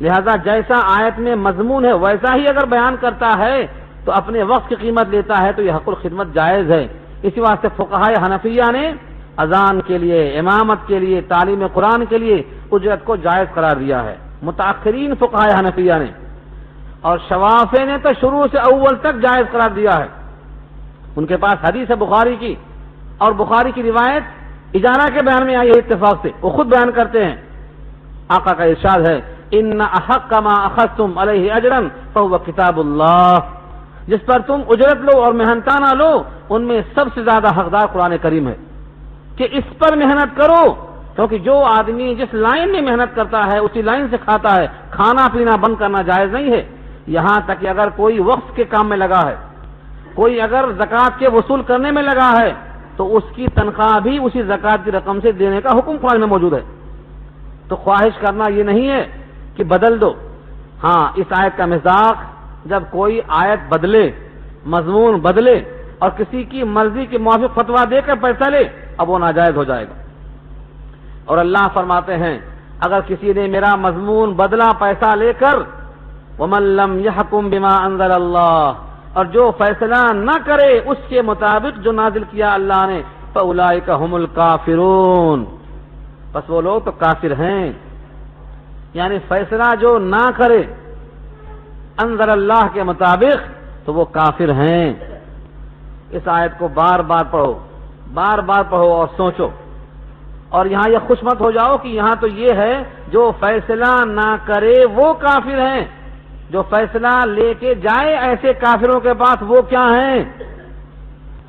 لہذا جیسا آیت میں مضمون ہے ویسا ہی اگر بیان کرتا ہے تو اپنے وقت کی قیمت لیتا ہے تو یہ حق الخدمت جائز ہے۔ اسی واسطے فقہاء حنفیہ نے اذان کے لیے، امامت کے لیے، تعلیم قرآن کے لیے اجرت کو جائز قرار دیا ہے، متاخرین فقہاء حنفیہ نے، اور شوافع نے تو شروع سے اول تک جائز قرار دیا ہے۔ ان کے پاس حدیث ہے بخاری کی، اور بخاری کی روایت اجارہ کے بیان میں آئی ہے اتفاق سے، وہ خود بیان کرتے ہیں، آقا کا ارشاد ہے ان احق ما اخذتم علیہ اجرا فهو کتاب اللہ، جس پر تم اجرت لو اور محنتانہ لو ان میں سب سے زیادہ حقدار قرآن کریم ہے، کہ اس پر محنت کرو، کیونکہ جو آدمی جس لائن میں محنت کرتا ہے اسی لائن سے کھاتا ہے، کھانا پینا بند کرنا جائز نہیں ہے۔ یہاں تک کہ اگر کوئی وقف کے کام میں لگا ہے، کوئی اگر زکوٰۃ کے وصول کرنے میں لگا ہے تو اس کی تنخواہ بھی اسی زکوٰۃ کی رقم سے دینے کا حکم قرآن میں موجود ہے۔ تو خواہش کرنا یہ نہیں ہے کہ بدل دو۔ ہاں اس آیت کا مصداق جب کوئی آیت بدلے، مضمون بدلے اور کسی کی مرضی کے موافق فتویٰ دے کر پیسہ لے، اب وہ ناجائز ہو جائے گا۔ اور اللہ فرماتے ہیں اگر کسی نے میرا مضمون بدلا پیسہ لے کر، وَمَن لَّمْ يَحْكُم بِمَا أَنزَلَ اللَّهُ، اور جو فیصلہ نہ کرے اس کے مطابق جو نازل کیا اللہ نے، فَأُولَٰئِكَ هُمُ الْكَافِرُونَ، بس وہ لوگ تو کافر ہیں، یعنی فیصلہ جو نہ کرے انزل اللہ کے مطابق تو وہ کافر ہیں۔ اس آیت کو بار بار پڑھو، بار بار پڑھو اور سوچو، اور یہاں یہ خوش مت ہو جاؤ کہ یہاں تو یہ ہے جو فیصلہ نہ کرے وہ کافر ہیں، جو فیصلہ لے کے جائے ایسے کافروں کے پاس وہ کیا ہیں،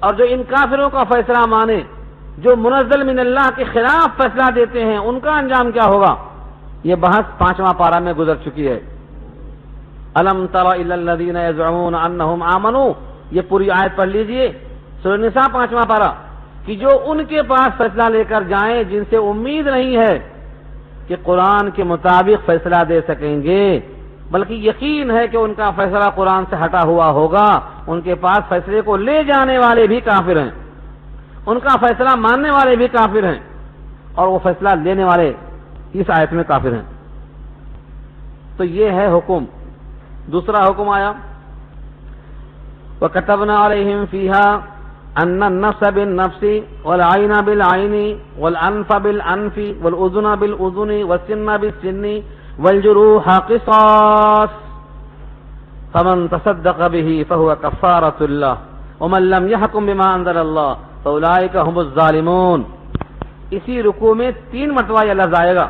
اور جو ان کافروں کا فیصلہ مانے، جو منزل من اللہ کے خلاف فیصلہ دیتے ہیں، ان کا انجام کیا ہوگا؟ یہ بحث 5واں پارہ میں گزر چکی ہے۔ الم تر الی الذین یزعمون انہم آمنوا، یہ پوری آیت پڑھ لیجئے، سورہ نساء 5واں پارہ، کہ جو ان کے پاس فیصلہ لے کر جائیں جن سے امید نہیں ہے کہ قرآن کے مطابق فیصلہ دے سکیں گے، بلکہ یقین ہے کہ ان کا فیصلہ قرآن سے ہٹا ہوا ہوگا، ان کے پاس فیصلے کو لے جانے والے بھی کافر ہیں، ان کا فیصلہ ماننے والے بھی کافر ہیں، اور وہ فیصلہ لینے والے اس آیت میں کافر ہیں۔ تو یہ ہے حکم۔ دوسرا حکم آیا وَكَتَبْنَا عَلَيْهِمْ فِيهَا أَنَّ النَّفْسَ بِالنَّفْسِ وَالْعَيْنَ بِالْعَيْنِ وَالْأَنْفَ بِالْأَنْفِ وَالْأُذُنَ بِالْأُذُنِ وَالسِّنَّ بِالسِّنِّ وَالْجُرُوحَ قِصَاصٌ فَمَنْ تَصَدَّقَ بِهِ فَهُوَ كَفَّارَةٌ لَهُ وَمَنْ لَمْ يَحْكُمْ بِمَا أَنزَلَ اللَّهُ فَأُولَئِكَ هُمُ الظَّالِمُونَ۔ اسی رکوع میں 3 مرتبہ یہ لفظ آئے گا۔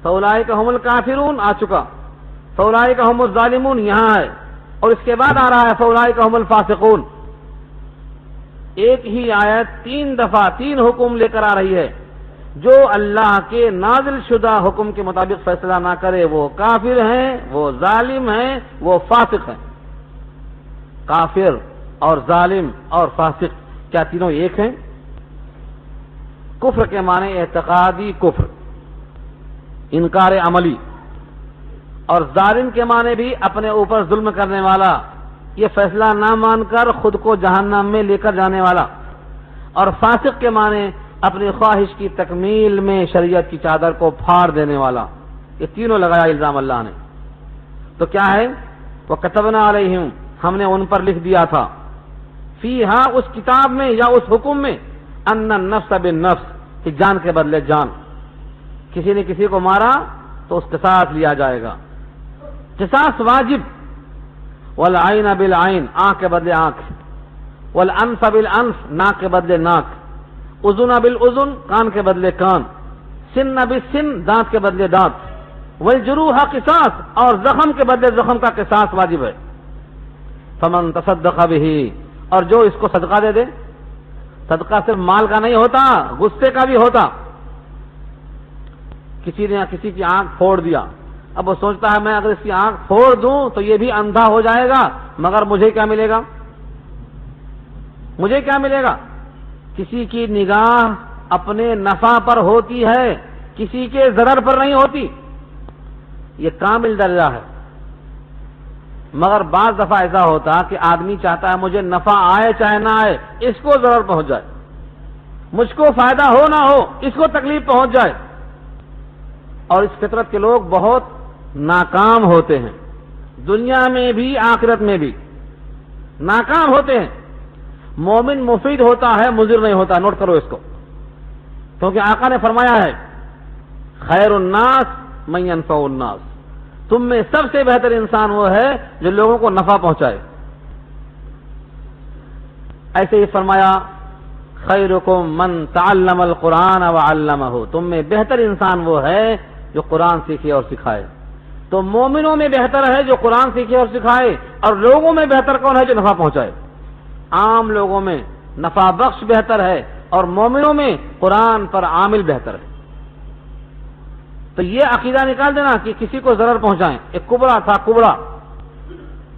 فَأُولَئِكَ هُمُ الْكَافِرُونَ آ چکا، فَأُولَئِكَ هُمُ الظَّالِمُونَ یہاں ہے، اور اس کے بعد آ رہا ہے فَأُولَئِكَ هُمُ الْفَاسِقُونَ۔ ایک ہی آیت 3 دفعہ 3 حکم لے کر آ رہی ہے۔ جو اللہ کے نازل شدہ حکم کے مطابق فیصلہ نہ کرے وہ کافر ہیں، وہ ظالم ہیں، وہ فاسق ہیں۔ کافر اور ظالم اور فاسق کیا تینوں ایک ہیں؟ کفر کے معنی اعتقادی کفر، انکار عملی، اور ظالم کے معنی بھی اپنے اوپر ظلم کرنے والا، یہ فیصلہ نہ مان کر خود کو جہنم میں لے کر جانے والا، اور فاسق کے معنی اپنی خواہش کی تکمیل میں شریعت کی چادر کو پھاڑ دینے والا۔ یہ تینوں لگایا الزام اللہ نے۔ تو کیا ہے؟ وَكَتَبْنَا عَلَيْهِمْ، ہم نے ان پر لکھ دیا تھا، فیہا اس کتاب میں یا اس حکم میں، ان النفس بالنفس، کہ جان کے بدلے جان، کسی نے کسی کو مارا تو اس قصاص لیا جائے گا، قصاص واجب۔ والعین بالعین، آنکھ کے بدلے آنکھ، والانف بالانف، ناک کے بدلے ناک، اذن بالاذن، کان کے بدلے کان، سن بالسن، دانت کے بدلے دانت، والجروح قصاص، اور زخم کے بدلے زخم کا قصاص واجب ہے۔ فمن تصدق به، اور جو اس کو صدقہ دے دے، صدقہ صرف مال کا نہیں ہوتا، غصے کا بھی ہوتا۔ کسی نے کسی کی آنکھ پھوڑ دیا، اب وہ سوچتا ہے میں اگر اس کی آنکھ پھوڑ دوں تو یہ بھی اندھا ہو جائے گا، مگر مجھے کیا ملے گا؟ مجھے کیا ملے گا؟ کسی کی نگاہ اپنے نفع پر ہوتی ہے، کسی کے ضرر پر نہیں ہوتی، یہ کامل درجہ ہے۔ مگر بعض دفعہ ایسا ہوتا کہ آدمی چاہتا ہے مجھے نفع آئے چاہے نہ آئے، اس کو ضرر پہنچ جائے، مجھ کو فائدہ ہو نہ ہو، اس کو تکلیف پہنچ جائے، اور اس فطرت کے لوگ بہت ناکام ہوتے ہیں، دنیا میں بھی آخرت میں بھی ناکام ہوتے ہیں۔ مومن مفید ہوتا ہے، مضر نہیں ہوتا، نوٹ کرو اس کو، کیونکہ آقا نے فرمایا ہے خیر الناس من ينفع الناس، تم میں سب سے بہتر انسان وہ ہے جو لوگوں کو نفع پہنچائے۔ ایسے ہی فرمایا خیرکم من تعلم القرآن وعلمہ، تم میں بہتر انسان وہ ہے جو قرآن سیکھے اور سکھائے۔ تو مومنوں میں بہتر ہے جو قرآن سیکھے اور سکھائے، اور لوگوں میں بہتر کون ہے جو نفع پہنچائے؟ عام لوگوں میں نفع بخش بہتر ہے، اور مومنوں میں قرآن پر عامل بہتر ہے۔ تو یہ عقیدہ نکال دینا کہ کسی کو ضرر پہنچائیں۔ ایک کبڑا تھا،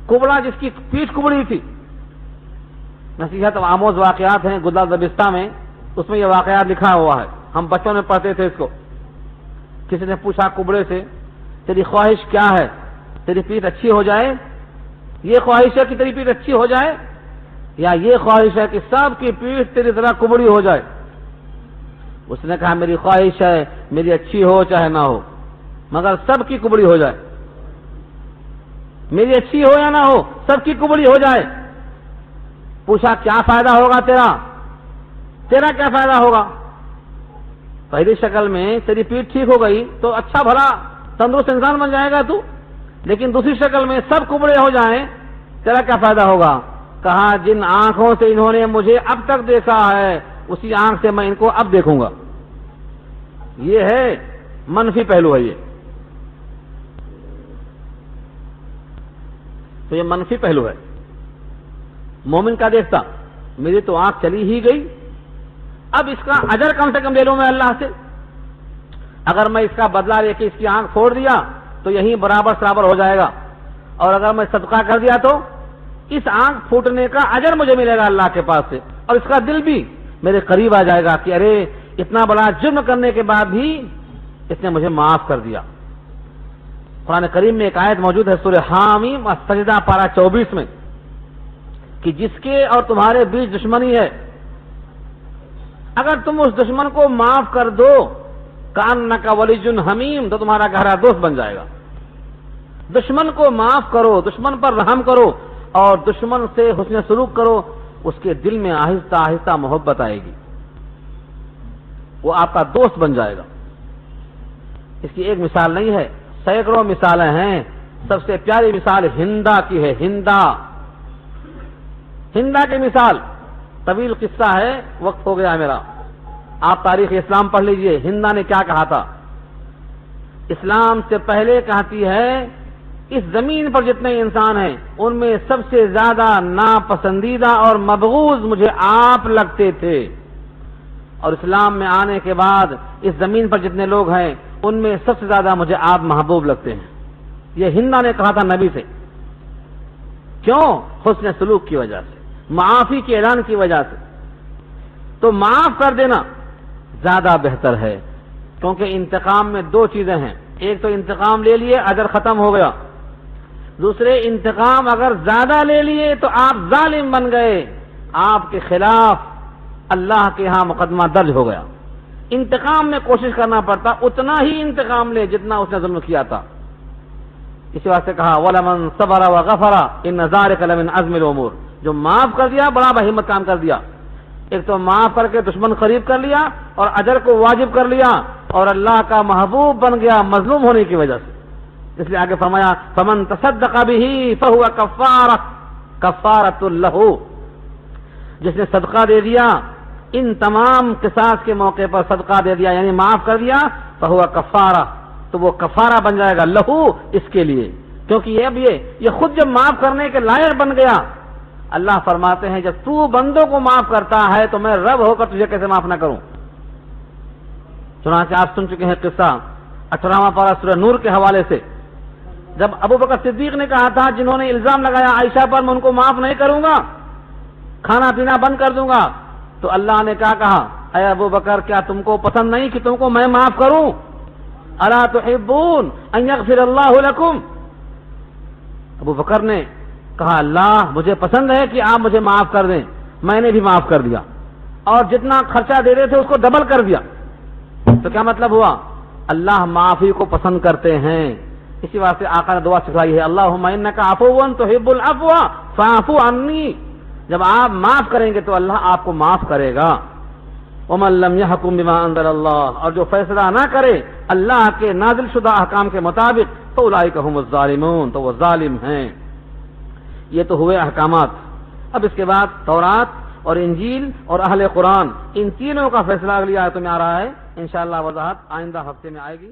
کبڑا جس کی پیٹھ کبڑی تھی، نصیحت آموز واقعات ہیں گلزار دبستہ میں، اس میں یہ واقعات لکھا ہوا ہے، ہم بچوں میں پڑھتے تھے اس کو۔ کسی نے پوچھا کبڑے سے تیری خواہش کیا ہے؟ تیری پیٹھ اچھی ہو جائے؟ یہ خواہش ہے کہ تیری پیٹھ اچھی ہو جائے، یا یہ خواہش ہے کہ سب کی پیٹھ تیری طرح کبڑی ہو جائے؟ اس نے کہا میری خواہش ہے میری اچھی ہو چاہے نہ ہو، مگر سب کی کبڑی ہو جائے، میری اچھی ہو یا نہ ہو سب کی کبڑی ہو جائے۔ پوچھا کیا فائدہ ہوگا تیرا کیا فائدہ ہوگا؟ پہلی شکل میں تیری پیٹھ ٹھیک ہو گئی تو اچھا بھلا تندرست انسان بن جائے گا تو، لیکن دوسری شکل میں سب کبڑے ہو جائیں، تیرا کیا فائدہ ہوگا؟ کہا جن آنکھوں سے انہوں نے مجھے اب تک دیکھا ہے اسی آنکھ سے میں ان کو اب دیکھوں گا۔ یہ ہے منفی پہلو ہے، تو یہ منفی پہلو ہے۔ مومن کا دیکھتا میری تو آنکھ چلی ہی گئی، اب اس کا اجر کم سے کم لے لوں میں اللہ سے، اگر میں اس کا بدلہ لے کے اس کی آنکھ پھوڑ دیا تو یہیں برابر ہو جائے گا، اور اگر میں صدقہ کر دیا تو اس آنکھ پھوٹنے کا اجر مجھے ملے گا اللہ کے پاس سے، اور اس کا دل بھی میرے قریب آ جائے گا کہ ارے اتنا بڑا جرم کرنے کے بعد بھی اس نے مجھے معاف کر دیا۔ قرآن کریم میں ایک آیت موجود ہے سورہ حامیم السجدہ پارہ 24 میں کہ جس کے اور تمہارے بیچ دشمنی ہے، اگر تم اس دشمن کو معاف کر دو کأنک ولی حمیم، تو تمہارا گہرا دوست بن جائے گا۔ دشمن کو معاف کرو، دشمن پر رحم کرو اور دشمن سے حسن سلوک کرو، اس کے دل میں آہستہ آہستہ محبت آئے گی، وہ آپ کا دوست بن جائے گا۔ اس کی ایک مثال نہیں ہے، سینکڑوں مثالیں ہیں۔ سب سے پیاری مثال ہندا کی ہے۔ ہندا کی مثال طویل قصہ ہے، وقت ہو گیا میرا، آپ تاریخ اسلام پڑھ لیجئے۔ ہندا نے کیا کہا تھا؟ اسلام سے پہلے کہتی ہے اس زمین پر جتنے انسان ہیں ان میں سب سے زیادہ ناپسندیدہ اور مبغوض مجھے آپ لگتے تھے، اور اسلام میں آنے کے بعد اس زمین پر جتنے لوگ ہیں ان میں سب سے زیادہ مجھے آپ محبوب لگتے ہیں۔ یہ ہندا نے کہا تھا نبی سے۔ کیوں؟ حسن سلوک کی وجہ سے، معافی کے اعلان کی وجہ سے۔ تو معاف کر دینا زیادہ بہتر ہے، کیونکہ انتقام میں دو چیزیں ہیں، ایک تو انتقام لے لیے اجر ختم ہو گیا، دوسرے انتقام اگر زیادہ لے لیے تو آپ ظالم بن گئے، آپ کے خلاف اللہ کے ہاں مقدمہ درج ہو گیا۔ انتقام میں کوشش کرنا پڑتا اتنا ہی انتقام لے جتنا اس نے ظلم کیا تھا۔ اسی واسطے کہا وَلَمَنْ صَبَرَ وَغَفَرَ إِنَّ ذَلِكَ لَمِنْ عَزْمِ الْأُمُورِ، جو معاف کر دیا بڑا بہمت کام کر دیا۔ ایک تو معاف کر کے دشمن قریب کر لیا اور اجر کو واجب کر لیا اور اللہ کا محبوب بن گیا مظلوم ہونے کی وجہ سے۔ اس لیے آگے فرمایا فَمَن تَصَدَّقَ بِهِ فَهُوَ كَفَّارَةٌ لَهُ، جس نے صدقہ دے دیا ان تمام قصاص کے موقع پر، صدقہ دے دیا یعنی معاف کر دیا، فَهُوَ كَفَّارَةٌ، تو وہ کفارہ بن جائے گا لہو، اس کے لیے، کیونکہ یہ خود جب معاف کرنے کے لائق بن گیا، اللہ فرماتے ہیں جب تو بندوں کو معاف کرتا ہے تو میں رب ہو کر تجھے کیسے معاف نہ کروں۔ چنانچہ آپ سن چکے ہیں قصہ 18واں پارہ سورہ نور کے حوالے سے، جب ابو بکر صدیق نے کہا تھا جنہوں نے الزام لگایا عائشہ پر میں ان کو معاف نہیں کروں گا، کھانا پینا بند کر دوں گا، تو اللہ نے کیا کہا؟ اے ابو بکر کیا تم کو پسند نہیں کہ تم کو میں معاف کروں؟ الا تحبون ان یغفر اللہ لکم، ابو بکر نے کہا اللہ مجھے پسند ہے کہ آپ مجھے معاف کر دیں، میں نے بھی معاف کر دیا اور جتنا خرچہ دے رہے تھے اس کو ڈبل کر دیا۔ تو کیا مطلب ہوا؟ اللہ معافی کو پسند کرتے ہیں۔ اسی واسطے آقا نے دعا سکھلائی ہے اللہم انک عفو تحب العفو فاعف عنی، جب آپ معاف کریں گے تو اللہ آپ کو معاف کرے گا۔ ومن لم يحكم بما انزل اللہ، اور جو فیصلہ نہ کرے اللہ کے نازل شدہ احکام کے مطابق فاولئک هم الظالمون، تو وہ ظالم ہیں۔ یہ تو ہوئے احکامات۔ اب اس کے بعد تورات اور انجیل اور اہل قرآن، ان تینوں کا فیصلہ اگلی آیتوں میں آ رہا ہے، انشاءاللہ وضاحت آئندہ ہفتے میں آئے گی۔